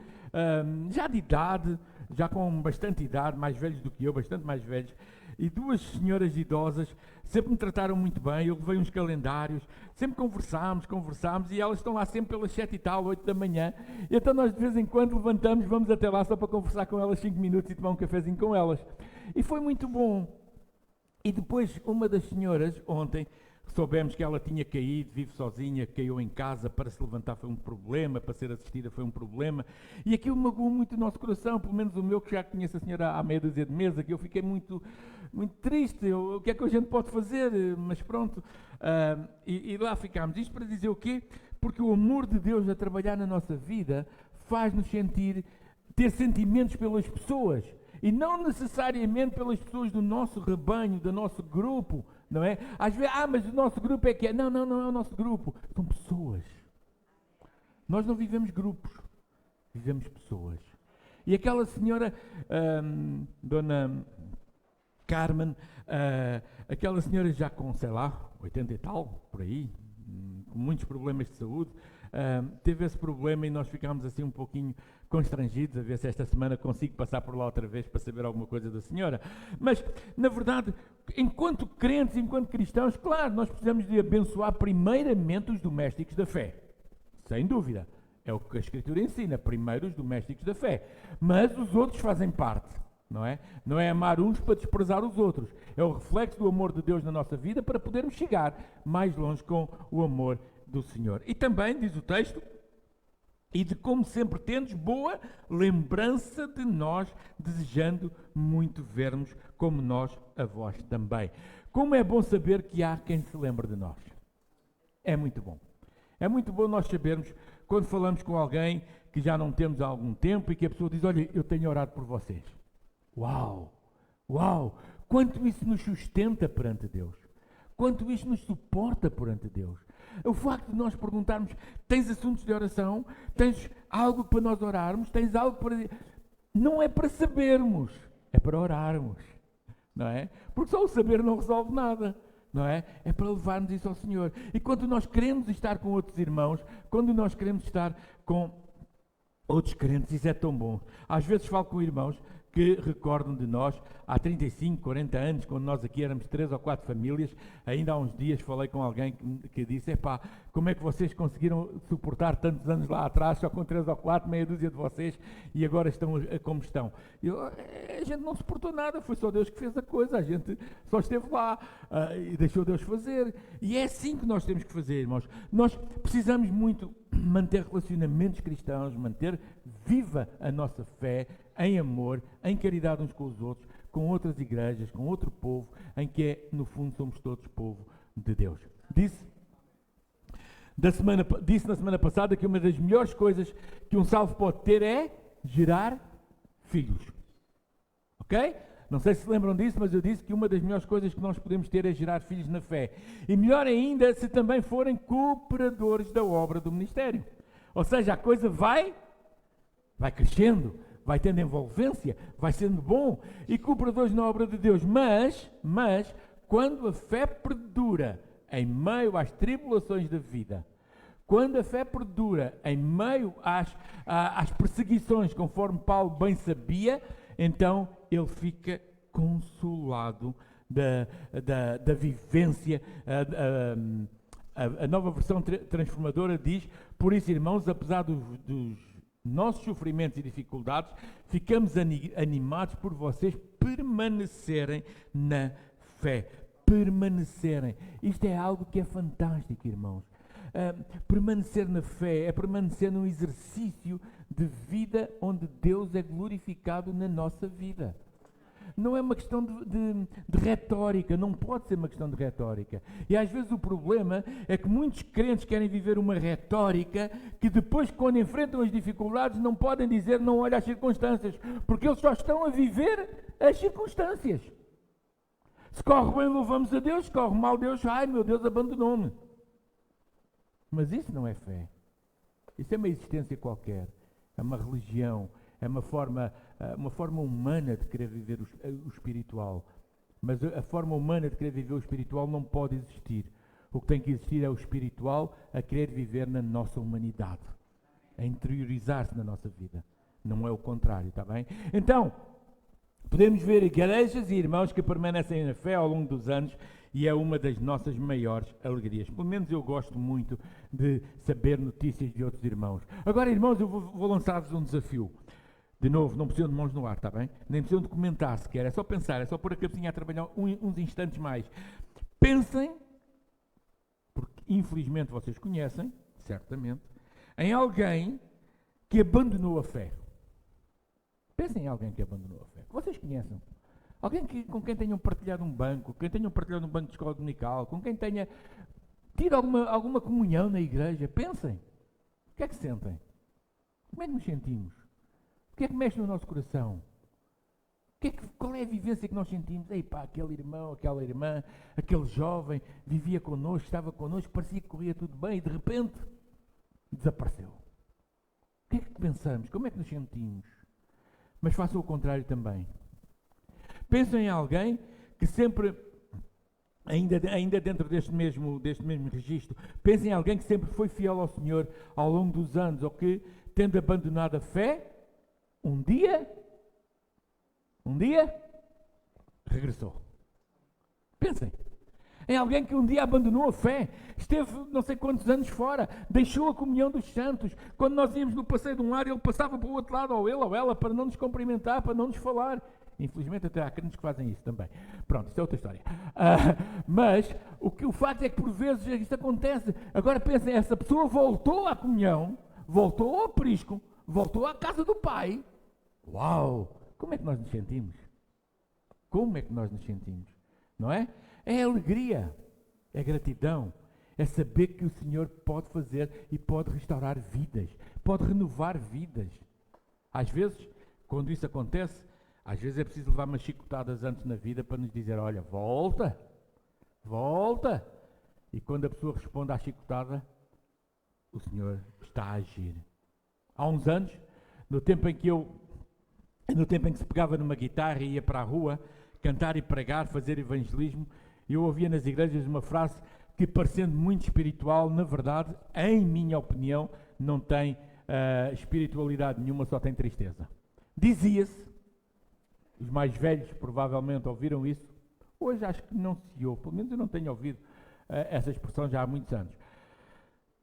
já de idade, já com bastante idade, mais velhos do que eu, bastante mais velhos, e duas senhoras idosas sempre me trataram muito bem. Eu levei uns calendários, sempre conversámos, e elas estão lá sempre pelas 7 e tal, 8 da manhã. E então nós de vez em quando levantamos, vamos até lá só para conversar com elas 5 minutos e tomar um cafezinho com elas. E foi muito bom. E depois uma das senhoras, ontem, soubemos que ela tinha caído, vive sozinha, caiu em casa, para se levantar foi um problema, para ser assistida foi um problema, e aquilo magoou muito o nosso coração, pelo menos o meu, que já conheço a senhora há meia dúzia de meses, que eu fiquei muito triste. O que é que a gente pode fazer? Mas pronto, e lá ficámos. Isto para dizer o quê? Porque o amor de Deus a trabalhar na nossa vida faz-nos ter sentimentos pelas pessoas, e não necessariamente pelas pessoas do nosso rebanho, do nosso grupo, não é? Às vezes, mas o nosso grupo é que é. Não é o nosso grupo. São pessoas. Nós não vivemos grupos, vivemos pessoas. E aquela senhora, Dona Carmen, aquela senhora já com, sei lá, 80 e tal, por aí, com muitos problemas de saúde, teve esse problema e nós ficámos assim um pouquinho constrangidos a ver se esta semana consigo passar por lá outra vez para saber alguma coisa da senhora. Mas, na verdade, enquanto crentes, enquanto cristãos, claro, nós precisamos de abençoar primeiramente os domésticos da fé. Sem dúvida. É o que a Escritura ensina, primeiro os domésticos da fé. Mas os outros fazem parte, não é? Não é amar uns para desprezar os outros. É o reflexo do amor de Deus na nossa vida para podermos chegar mais longe com o amor do Senhor. E também, diz o texto, e de como sempre tendes boa lembrança de nós, desejando muito vermos como nós a vós também. Como é bom saber que há quem se lembre de nós. É muito bom. É muito bom nós sabermos, quando falamos com alguém que já não temos há algum tempo e que a pessoa diz, olha, eu tenho orado por vocês. Uau! Uau! Quanto isso nos sustenta perante Deus. Quanto isso nos suporta perante Deus. O facto de nós perguntarmos, tens assuntos de oração? Tens algo para nós orarmos? Tens algo para... Não é para sabermos, é para orarmos, não é? Porque só o saber não resolve nada, não é? É para levarmos isso ao Senhor. E quando nós queremos estar com outros irmãos, quando nós queremos estar com outros crentes, isso é tão bom. Às vezes falo com irmãos que recordam de nós há 35, 40 anos, quando nós aqui éramos 3 ou 4 famílias. Ainda há uns dias falei com alguém que disse, epá, como é que vocês conseguiram suportar tantos anos lá atrás, só com 3 ou 4, meia dúzia de vocês, e agora estão como estão? A gente não suportou nada, foi só Deus que fez a coisa, a gente só esteve lá e deixou Deus fazer. E é assim que nós temos que fazer, irmãos. Nós precisamos muito manter relacionamentos cristãos, manter viva a nossa fé em amor, em caridade uns com os outros, com outras igrejas, com outro povo, em que no fundo somos todos povo de Deus. Disse na semana passada que uma das melhores coisas que um salvo pode ter é gerar filhos. Ok? Não sei se lembram disso, mas eu disse que uma das melhores coisas que nós podemos ter é gerar filhos na fé. E melhor ainda se também forem cooperadores da obra do ministério. Ou seja, a coisa vai crescendo, vai tendo envolvência, vai sendo bom, e cooperadores na obra de Deus. Mas, quando a fé perdura em meio às tribulações da vida, quando a fé perdura em meio às perseguições, conforme Paulo bem sabia, então ele fica consolado da vivência. A nova versão transformadora diz, por isso, irmãos, apesar dos nossos sofrimentos e dificuldades, ficamos animados por vocês permanecerem na fé. Permanecerem. Isto é algo que é fantástico, irmãos. Permanecer na fé é permanecer num exercício de vida onde Deus é glorificado na nossa vida. Não é uma questão de retórica, não pode ser uma questão de retórica. E às vezes o problema é que muitos crentes querem viver uma retórica que depois, quando enfrentam as dificuldades, não podem dizer não olha às circunstâncias, porque eles só estão a viver as circunstâncias. Se corre bem, louvamos a Deus, se corre mal, Deus, ai meu Deus, abandonou-me. Mas isso não é fé. Isso é uma existência qualquer, é uma religião, é uma forma humana de querer viver o espiritual. Mas a forma humana de querer viver o espiritual não pode existir. O que tem que existir é o espiritual a querer viver na nossa humanidade, a interiorizar-se na nossa vida. Não é o contrário, está bem? Então, Podemos ver igrejas e irmãos que permanecem na fé ao longo dos anos e é uma das nossas maiores alegrias. Pelo menos eu gosto muito de saber notícias de outros irmãos. Agora, irmãos, eu vou lançar-vos um desafio. De novo, não precisam de mãos no ar, está bem? Nem precisam de comentar sequer, é só pensar, é só pôr a cabecinha a trabalhar uns instantes mais. Pensem, porque infelizmente vocês conhecem, certamente, em alguém que abandonou a fé. Pensem em alguém que abandonou a fé, que vocês conhecem. Alguém com quem tenham partilhado um banco, quem tenham partilhado um banco de escola dominical, com quem tenha tido alguma comunhão na igreja. Pensem. O que é que sentem? Como é que nos sentimos? O que é que mexe no nosso coração? Qual é a vivência que nós sentimos? Ei pá, aquele irmão, aquela irmã, aquele jovem vivia connosco, estava connosco, parecia que corria tudo bem e de repente desapareceu. O que é que pensamos? Como é que nos sentimos? Mas façam o contrário também. Pensem em alguém que sempre, ainda dentro deste mesmo registro, pensem em alguém que sempre foi fiel ao Senhor ao longo dos anos, ou que, tendo abandonado a fé, um dia, regressou. Pensem. Em alguém que um dia abandonou a fé, esteve não sei quantos anos fora, deixou a comunhão dos santos. Quando nós íamos no passeio de um lar, ele passava para o outro lado, ou ele ou ela, para não nos cumprimentar, para não nos falar. Infelizmente até há crentes que fazem isso também. Pronto, isso é outra história. Mas o facto é que por vezes isso acontece. Agora pensem, essa pessoa voltou à comunhão, voltou ao aprisco, voltou à casa do Pai. Uau! Como é que nós nos sentimos? Como é que nós nos sentimos? Não é? É alegria, é gratidão, é saber que o Senhor pode fazer e pode restaurar vidas, pode renovar vidas. Às vezes, quando isso acontece, às vezes é preciso levar umas chicotadas antes na vida para nos dizer, olha, volta, volta. E quando a pessoa responde à chicotada, o Senhor está a agir. Há uns anos, no tempo em que se pegava numa guitarra e ia para a rua, cantar e pregar, fazer evangelismo, eu ouvia nas igrejas uma frase que, parecendo muito espiritual, na verdade, em minha opinião, não tem espiritualidade nenhuma, só tem tristeza. Dizia-se, os mais velhos provavelmente ouviram isso, hoje acho que não se ouve, pelo menos eu não tenho ouvido essa expressão já há muitos anos.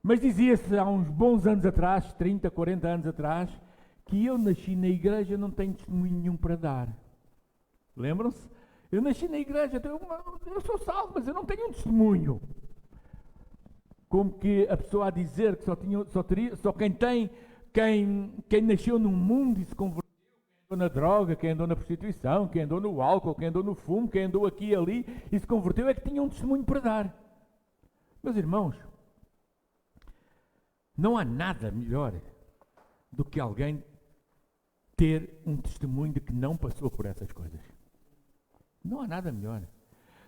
Mas dizia-se há uns bons anos atrás, 30, 40 anos atrás, que eu nasci na igreja e não tenho testemunho nenhum para dar. Lembram-se? Eu nasci na igreja, eu sou salvo, mas eu não tenho um testemunho. Como que a pessoa a dizer que só quem nasceu num mundo e se converteu, quem andou na droga, quem andou na prostituição, quem andou no álcool, quem andou no fumo, quem andou aqui e ali e se converteu é que tinha um testemunho para dar. Meus irmãos, não há nada melhor do que alguém ter um testemunho de que não passou por essas coisas. Não há nada melhor.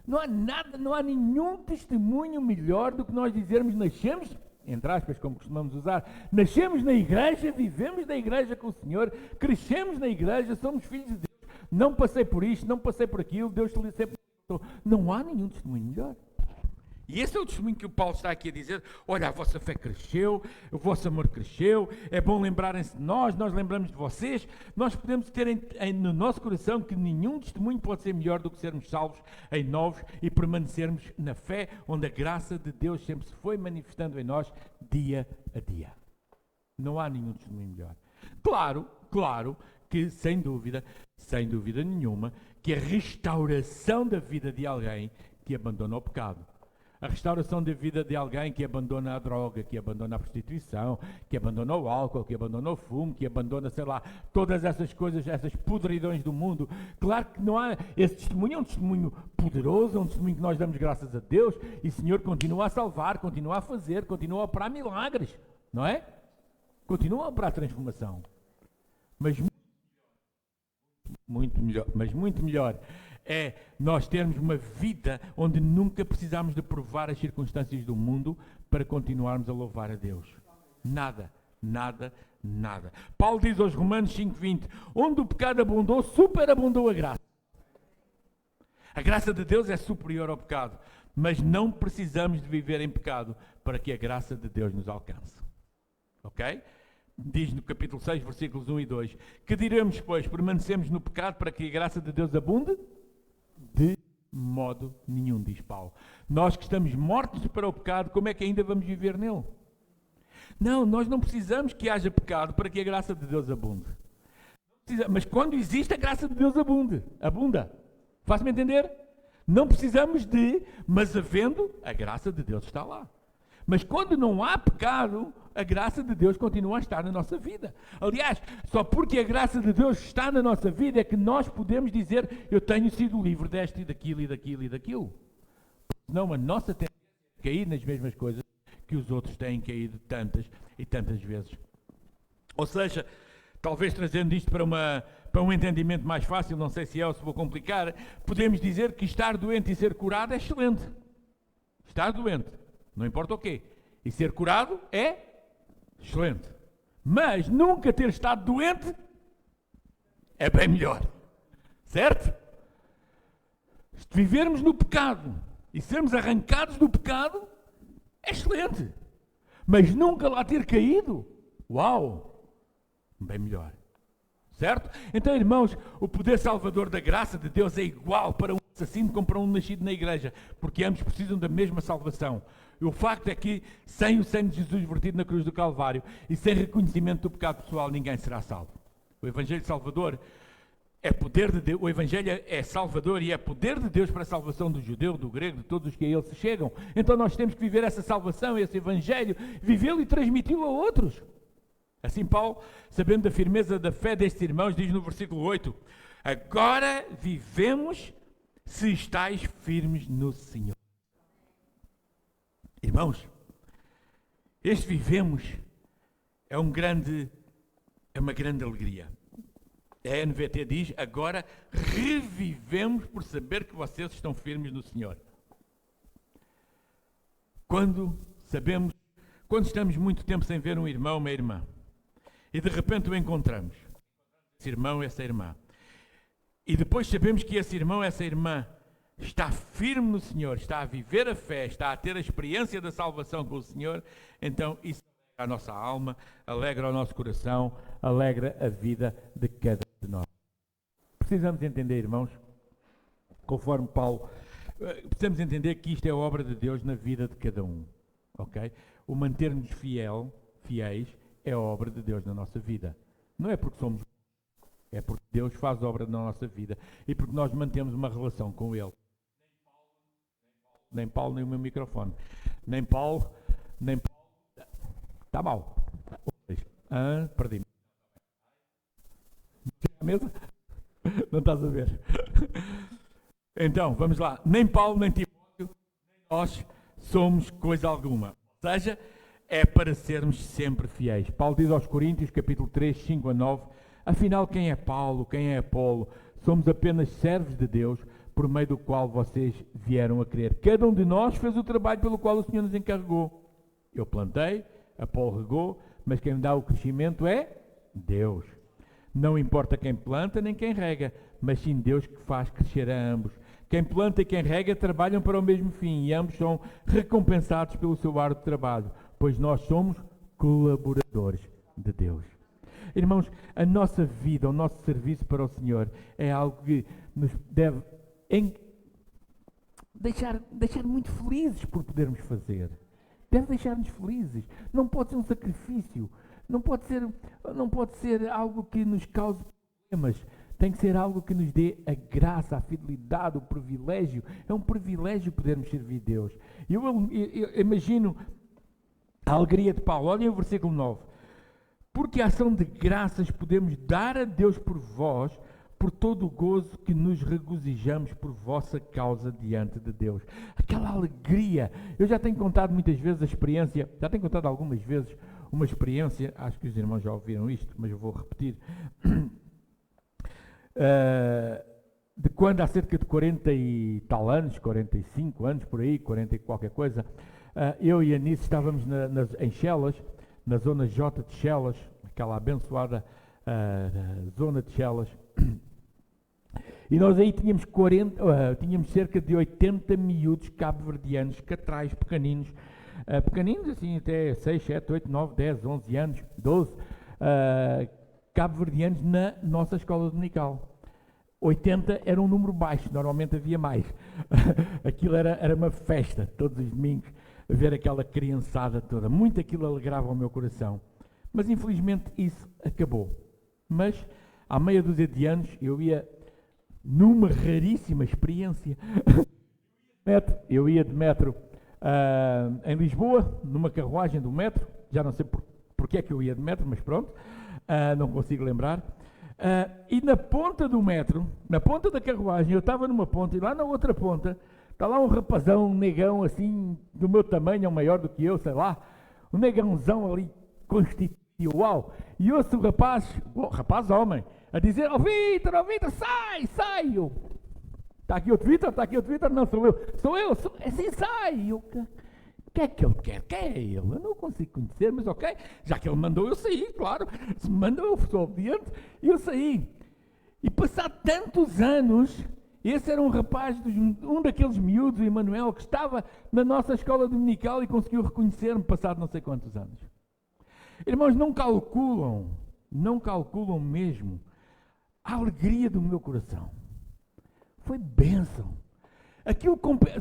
Não há nenhum testemunho melhor do que nós dizermos, nascemos, entre aspas, como costumamos usar, nascemos na igreja, vivemos na igreja com o Senhor, crescemos na igreja, somos filhos de Deus, não passei por isto, não passei por aquilo, Deus sempre... Não há nenhum testemunho melhor. E esse é o testemunho que o Paulo está aqui a dizer. Olha, a vossa fé cresceu, o vosso amor cresceu, é bom lembrarem-se de nós lembramos de vocês. Nós podemos ter no nosso coração que nenhum testemunho pode ser melhor do que sermos salvos em novos e permanecermos na fé, onde a graça de Deus sempre se foi manifestando em nós dia a dia. Não há nenhum testemunho melhor. Claro que, sem dúvida nenhuma, que a restauração da vida de alguém que abandona o pecado, a restauração da vida de alguém que abandona a droga, que abandona a prostituição, que abandona o álcool, que abandona o fumo, que abandona, sei lá, todas essas coisas, essas podridões do mundo. Claro que não há, esse testemunho é um testemunho poderoso, é um testemunho que nós damos graças a Deus e o Senhor continua a salvar, continua a fazer, continua a operar milagres, não é? Continua a operar transformação. Mas muito melhor é nós termos uma vida onde nunca precisamos de provar as circunstâncias do mundo para continuarmos a louvar a Deus. Nada. Paulo diz aos Romanos 5:20, onde o pecado abundou, superabundou a graça. A graça de Deus é superior ao pecado, mas não precisamos de viver em pecado para que a graça de Deus nos alcance. Ok? diz no capítulo 6, versículos 1 e 2, que diremos, pois, permanecemos no pecado para que a graça de Deus abunde? De modo nenhum, diz Paulo. Nós que estamos mortos para o pecado, como é que ainda vamos viver nele? Não, nós não precisamos que haja pecado para que a graça de Deus abunde. Mas quando existe, a graça de Deus abunda. Faz-me entender? Não precisamos de, mas havendo, a graça de Deus está lá. Mas quando não há pecado, a graça de Deus continua a estar na nossa vida. Aliás, só porque a graça de Deus está na nossa vida é que nós podemos dizer, eu tenho sido livre deste e daquilo e daquilo e daquilo. Senão a nossa tendência é cair nas mesmas coisas que os outros têm caído tantas e tantas vezes. Ou seja, talvez trazendo isto para um entendimento mais fácil, não sei se é ou se vou complicar, podemos dizer que estar doente e ser curado é excelente. Estar doente, não importa o quê, e ser curado é excelente. Mas nunca ter estado doente é bem melhor. Certo? Se vivermos no pecado e sermos arrancados do pecado, é excelente. Mas nunca lá ter caído, uau, bem melhor. Certo? Então, irmãos, o poder salvador da graça de Deus é igual para um assassino como para um nascido na igreja, porque ambos precisam da mesma salvação. E o facto é que, sem o sangue de Jesus vertido na cruz do Calvário e sem reconhecimento do pecado pessoal, ninguém será salvo. O Evangelho Salvador é poder de Deus, o Evangelho é salvador e é poder de Deus para a salvação do judeu, do grego, de todos os que a ele se chegam. Então nós temos que viver essa salvação, esse Evangelho, vivê-lo e transmiti-lo a outros. Assim Paulo, sabendo da firmeza da fé destes irmãos, diz no versículo 8, agora vivemos se estáis firmes no Senhor. Irmãos, este vivemos é uma grande alegria. A NVT diz, agora revivemos por saber que vocês estão firmes no Senhor. Quando estamos muito tempo sem ver um irmão, uma irmã, e de repente o encontramos, esse irmão, essa irmã, e depois sabemos que esse irmão, essa irmã, está firme no Senhor, está a viver a fé, está a ter a experiência da salvação com o Senhor, então isso alegra a nossa alma, alegra o nosso coração, alegra a vida de cada um de nós. Precisamos entender, irmãos, conforme Paulo, precisamos entender que isto é obra de Deus na vida de cada um, ok? O manter-nos fiéis, é obra de Deus na nossa vida. Não é porque somos, é porque Deus faz obra na nossa vida e porque nós mantemos uma relação com Ele. Nem Paulo, nem o meu microfone. Nem Paulo. Está mal. Perdi-me. A mesa? Não estás a ver. Então, vamos lá. Nem Paulo, nem Timóteo, nem nós somos coisa alguma. Ou seja, é para sermos sempre fiéis. Paulo diz aos Coríntios, capítulo 3, 5 a 9, afinal, quem é Paulo, quem é Apolo? Somos apenas servos de Deus, por meio do qual vocês vieram a crer. Cada um de nós fez o trabalho pelo qual o Senhor nos encarregou. Eu plantei, Apolo regou, mas quem dá o crescimento é Deus. Não importa quem planta nem quem rega, mas sim Deus que faz crescer a ambos. Quem planta e quem rega trabalham para o mesmo fim e ambos são recompensados pelo seu árduo trabalho, pois nós somos colaboradores de Deus. Irmãos, a nossa vida, o nosso serviço para o Senhor é algo que nos deve deixar muito felizes por podermos fazer. Deve deixar-nos felizes. Não pode ser um sacrifício. Não pode ser algo que nos cause problemas. Tem que ser algo que nos dê a graça, a fidelidade, o privilégio. É um privilégio podermos servir Deus. Eu imagino a alegria de Paulo. Olhem o versículo 9. Porque a ação de graças podemos dar a Deus por vós, por todo o gozo que nos regozijamos por vossa causa diante de Deus. Aquela alegria. Eu já tenho contado muitas vezes a experiência, já tenho contado algumas vezes uma experiência, acho que os irmãos já ouviram isto, mas eu vou repetir, de quando há cerca de 40 e tal anos, 45 anos por aí, 40 e qualquer coisa, eu e a Anice estávamos em Chelas, na zona J de Chelas, aquela abençoada zona de Chelas, e nós aí tínhamos cerca de 80 miúdos cabo-verdianos, catrais, pequeninos, assim até 6, 7, 8, 9, 10, 11 anos, 12, cabo-verdianos na nossa escola dominical. 80 era um número baixo, normalmente havia mais. Aquilo era uma festa, todos os domingos, ver aquela criançada toda. Muito aquilo alegrava o meu coração. Mas infelizmente isso acabou. Mas há meia dúzia de anos eu ia numa raríssima experiência. Eu ia de metro em Lisboa, numa carruagem do metro. Já não sei porque é que eu ia de metro, mas pronto, não consigo lembrar. E na ponta do metro, na ponta da carruagem, eu estava numa ponta e lá na outra ponta está lá um rapazão, um negão assim, do meu tamanho, ou maior do que eu, sei lá, um negãozão ali constituído, uau, e ouço o rapaz homem, a dizer, ó Vítor, sai, está aqui outro Vítor, não, sou eu, assim sai, o que é que ele quer? Quem é ele? Eu não consigo conhecer, mas ok, já que ele mandou eu sair, claro, se me mandou eu sou obediente, e eu saí, e passado tantos anos, esse era um rapaz, um daqueles miúdos, o Emanuel, que estava na nossa escola dominical e conseguiu reconhecer-me passado não sei quantos anos. Irmãos, não calculam mesmo a alegria do meu coração. Foi bênção.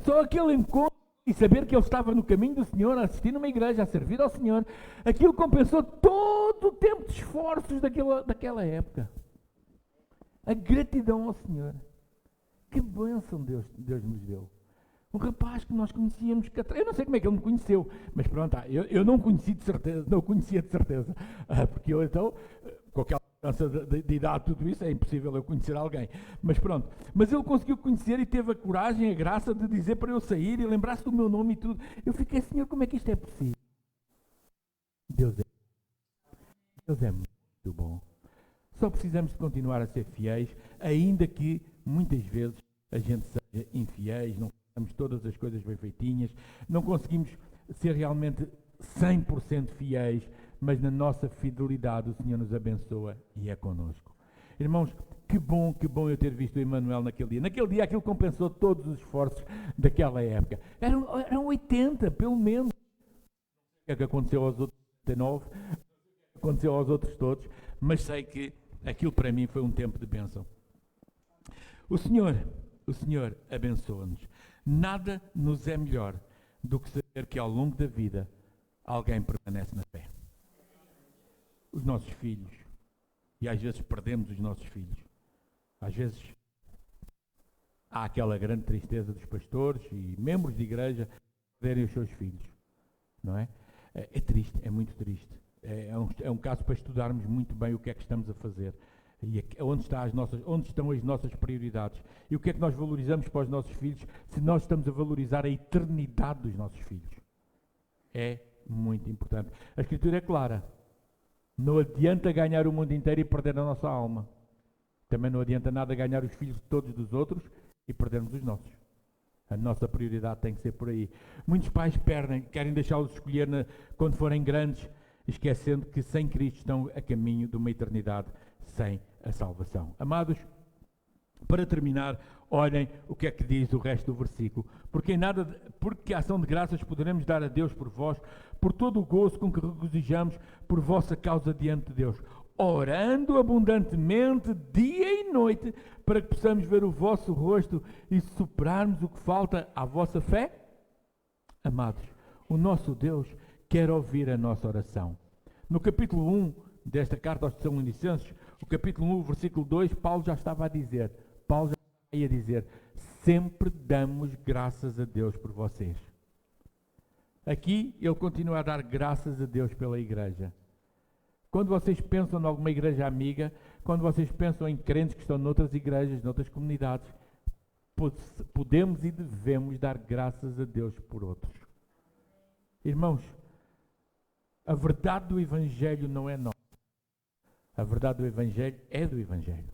Só aquele encontro e saber que ele estava no caminho do Senhor, a assistir numa igreja, a servir ao Senhor, aquilo compensou todo o tempo de esforços daquela época. A gratidão ao Senhor. Que bênção Deus nos deu. Um rapaz que nós conhecíamos, eu não sei como é que ele me conheceu, mas pronto, eu não conhecia de certeza, porque eu então, com aquela diferença de idade, tudo isso, é impossível eu conhecer alguém, mas pronto, mas ele conseguiu conhecer e teve a coragem, a graça de dizer para eu sair e lembrar-se do meu nome e tudo. Eu fiquei, Senhor, como é que isto é possível? Deus é muito bom. Só precisamos de continuar a ser fiéis, ainda que muitas vezes a gente seja infiéis, não fazemos todas as coisas bem feitinhas, não conseguimos ser realmente 100% fiéis, mas na nossa fidelidade o Senhor nos abençoa e é connosco. Irmãos, que bom eu ter visto o Emanuel naquele dia. Naquele dia aquilo compensou todos os esforços daquela época. Eram 80, pelo menos. O que é que aconteceu aos outros 79? Aconteceu aos outros todos, mas sei que aquilo para mim foi um tempo de bênção. O Senhor abençoa-nos. Nada nos é melhor do que saber que ao longo da vida alguém permanece na fé. Os nossos filhos, e às vezes perdemos os nossos filhos. Às vezes há aquela grande tristeza dos pastores e membros de igreja perderem os seus filhos, não é? É triste, é muito triste. É um caso para estudarmos muito bem o que é que estamos a fazer. E onde estão as nossas prioridades? E o que é que nós valorizamos para os nossos filhos se nós estamos a valorizar a eternidade dos nossos filhos? É muito importante. A Escritura é clara. Não adianta ganhar o mundo inteiro e perder a nossa alma. Também não adianta nada ganhar os filhos de todos dos outros e perdermos os nossos. A nossa prioridade tem que ser por aí. Muitos pais querem deixá-los escolher quando forem grandes, esquecendo que sem Cristo estão a caminho de uma eternidade sem a salvação. Amados, para terminar, olhem o que é que diz o resto do versículo. Porque a ação de graças poderemos dar a Deus por vós, por todo o gozo com que regozijamos por vossa causa diante de Deus, orando abundantemente dia e noite, para que possamos ver o vosso rosto e superarmos o que falta à vossa fé. Amados, o nosso Deus quer ouvir a nossa oração. No capítulo 1 desta carta aos Tessalonicenses, o capítulo 1, versículo 2, Paulo já estava a dizer, sempre damos graças a Deus por vocês. Aqui ele continua a dar graças a Deus pela igreja. Quando vocês pensam em alguma igreja amiga, quando vocês pensam em crentes que estão noutras igrejas, noutras comunidades, podemos e devemos dar graças a Deus por outros. Irmãos, a verdade do Evangelho não é nossa. A verdade do Evangelho é do Evangelho.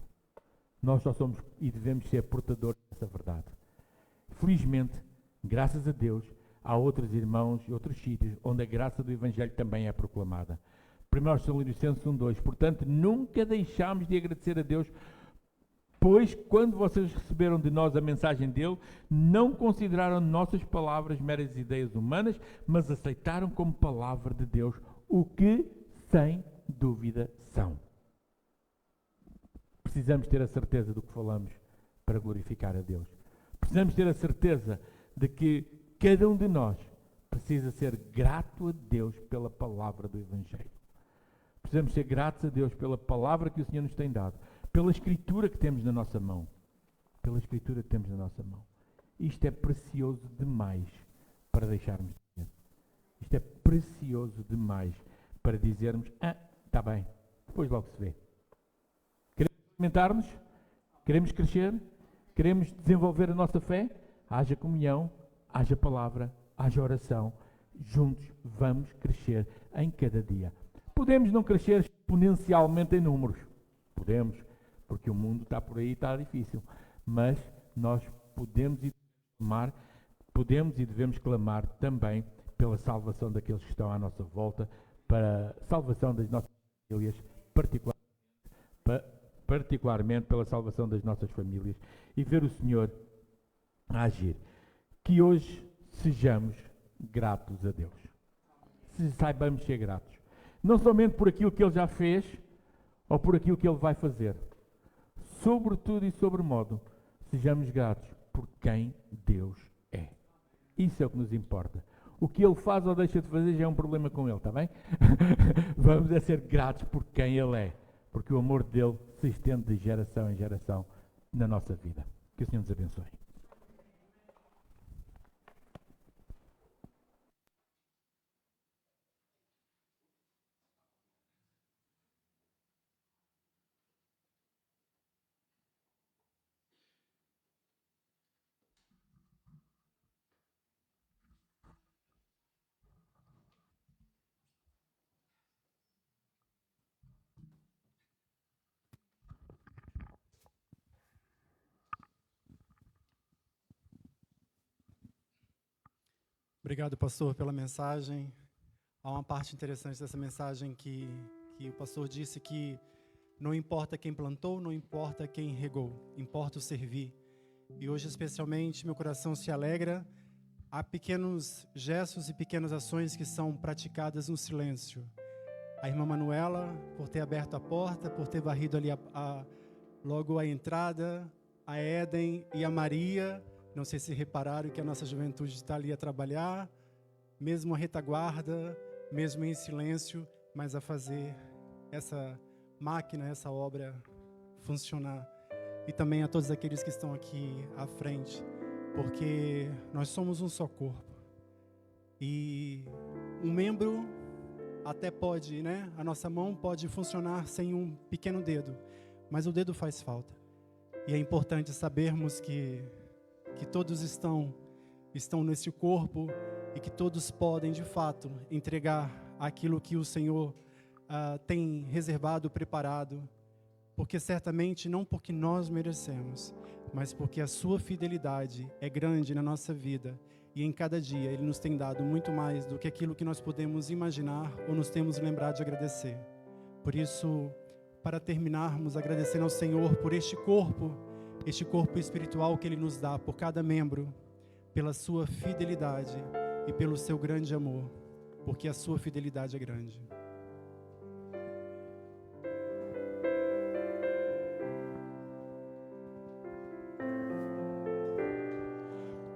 Nós só somos e devemos ser portadores dessa verdade. Felizmente, graças a Deus, há outros irmãos e outros sítios onde a graça do Evangelho também é proclamada. 1 Tessalonicenses 1:2. Portanto, nunca deixámos de agradecer a Deus, pois quando vocês receberam de nós a mensagem dele, não consideraram nossas palavras meras ideias humanas, mas aceitaram como palavra de Deus, o que, sem dúvida, geração. Precisamos ter a certeza do que falamos para glorificar a Deus. Precisamos ter a certeza de que cada um de nós precisa ser grato a Deus pela palavra do Evangelho. Precisamos ser gratos a Deus pela palavra que o Senhor nos tem dado, pela Escritura que temos na nossa mão. Pela Escritura que temos na nossa mão. Isto é precioso demais para deixarmos de ver. Isto é precioso demais para dizermos, está bem, depois logo se vê. Queremos alimentar-nos? Queremos crescer? Queremos desenvolver a nossa fé? Haja comunhão, haja palavra, haja oração. Juntos vamos crescer em cada dia. Podemos não crescer exponencialmente em números. Podemos, porque o mundo está por aí e está difícil. Mas nós podemos e devemos clamar também pela salvação daqueles que estão à nossa volta, para a salvação das nossas famílias, particularmente pela salvação das nossas famílias, e ver o Senhor agir. Que hoje sejamos gratos a Deus. Se saibamos ser gratos. Não somente por aquilo que Ele já fez, ou por aquilo que Ele vai fazer. Sobretudo e sobremodo, sejamos gratos por quem Deus é. Isso é o que nos importa. O que Ele faz ou deixa de fazer já é um problema com Ele, está bem? Vamos a ser gratos por quem Ele é. Porque o amor dEle se estende de geração em geração na nossa vida. Que o Senhor nos abençoe. Obrigado, pastor, pela mensagem. Há uma parte interessante dessa mensagem que o pastor disse que não importa quem plantou, não importa quem regou, importa o servir. E hoje, especialmente, meu coração se alegra. Há pequenos gestos e pequenas ações que são praticadas no silêncio. A irmã Manuela, por ter aberto a porta, por ter varrido ali logo a entrada, a Éden e a Maria. Não sei se repararam que a nossa juventude está ali a trabalhar, mesmo a retaguarda, mesmo em silêncio, mas a fazer essa máquina, essa obra funcionar. E também a todos aqueles que estão aqui à frente, porque nós somos um só corpo. E um membro até pode, né? A nossa mão pode funcionar sem um pequeno dedo, mas o dedo faz falta. E é importante sabermos que todos estão nesse corpo e que todos podem, de fato, entregar aquilo que o Senhor tem reservado, preparado, porque certamente não porque nós merecemos, mas porque a sua fidelidade é grande na nossa vida e em cada dia Ele nos tem dado muito mais do que aquilo que nós podemos imaginar ou nos temos lembrado de agradecer. Por isso, para terminarmos, agradecendo ao Senhor por este corpo espiritual que Ele nos dá, por cada membro, pela sua fidelidade e pelo seu grande amor, porque a sua fidelidade é grande.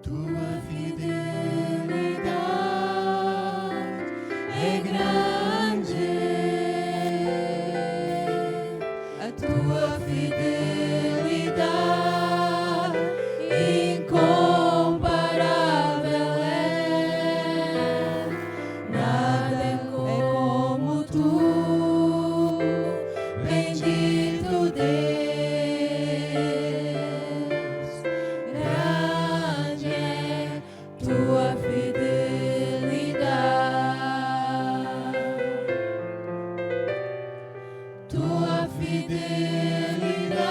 Tua fidelidade é grande, a tua fidelidade incomparável é, nada é como tu, bendito Deus, grande é tua fidelidade, tua fidelidade.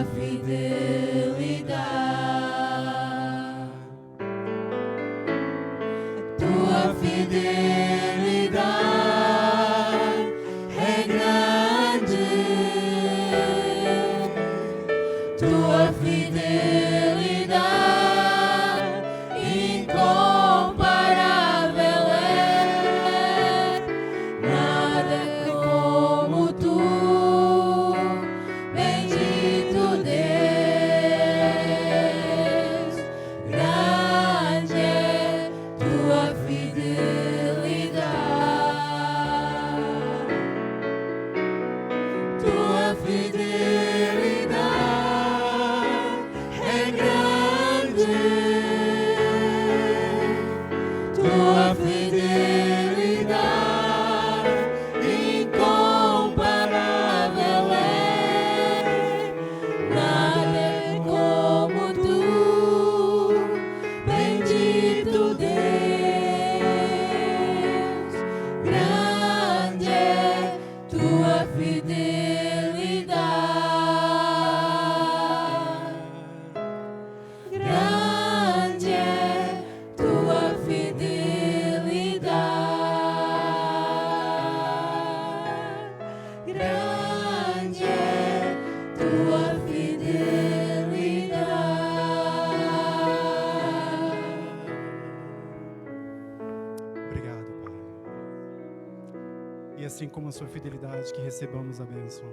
tua fidelidade, tua fidelidade é grande, tua fidelidade incomparável é, nada como tu, bendito Deus, grande é tua fidelidade, tua fidelidade é grande, tua fidelidade incomparável é, nada como tu, bendito Deus, grande é tua fidelidade, grande é tua fidelidade, grande é tua fidelidade. Obrigado, Pai. E assim como a sua fidelidade, que recebamos a bênção.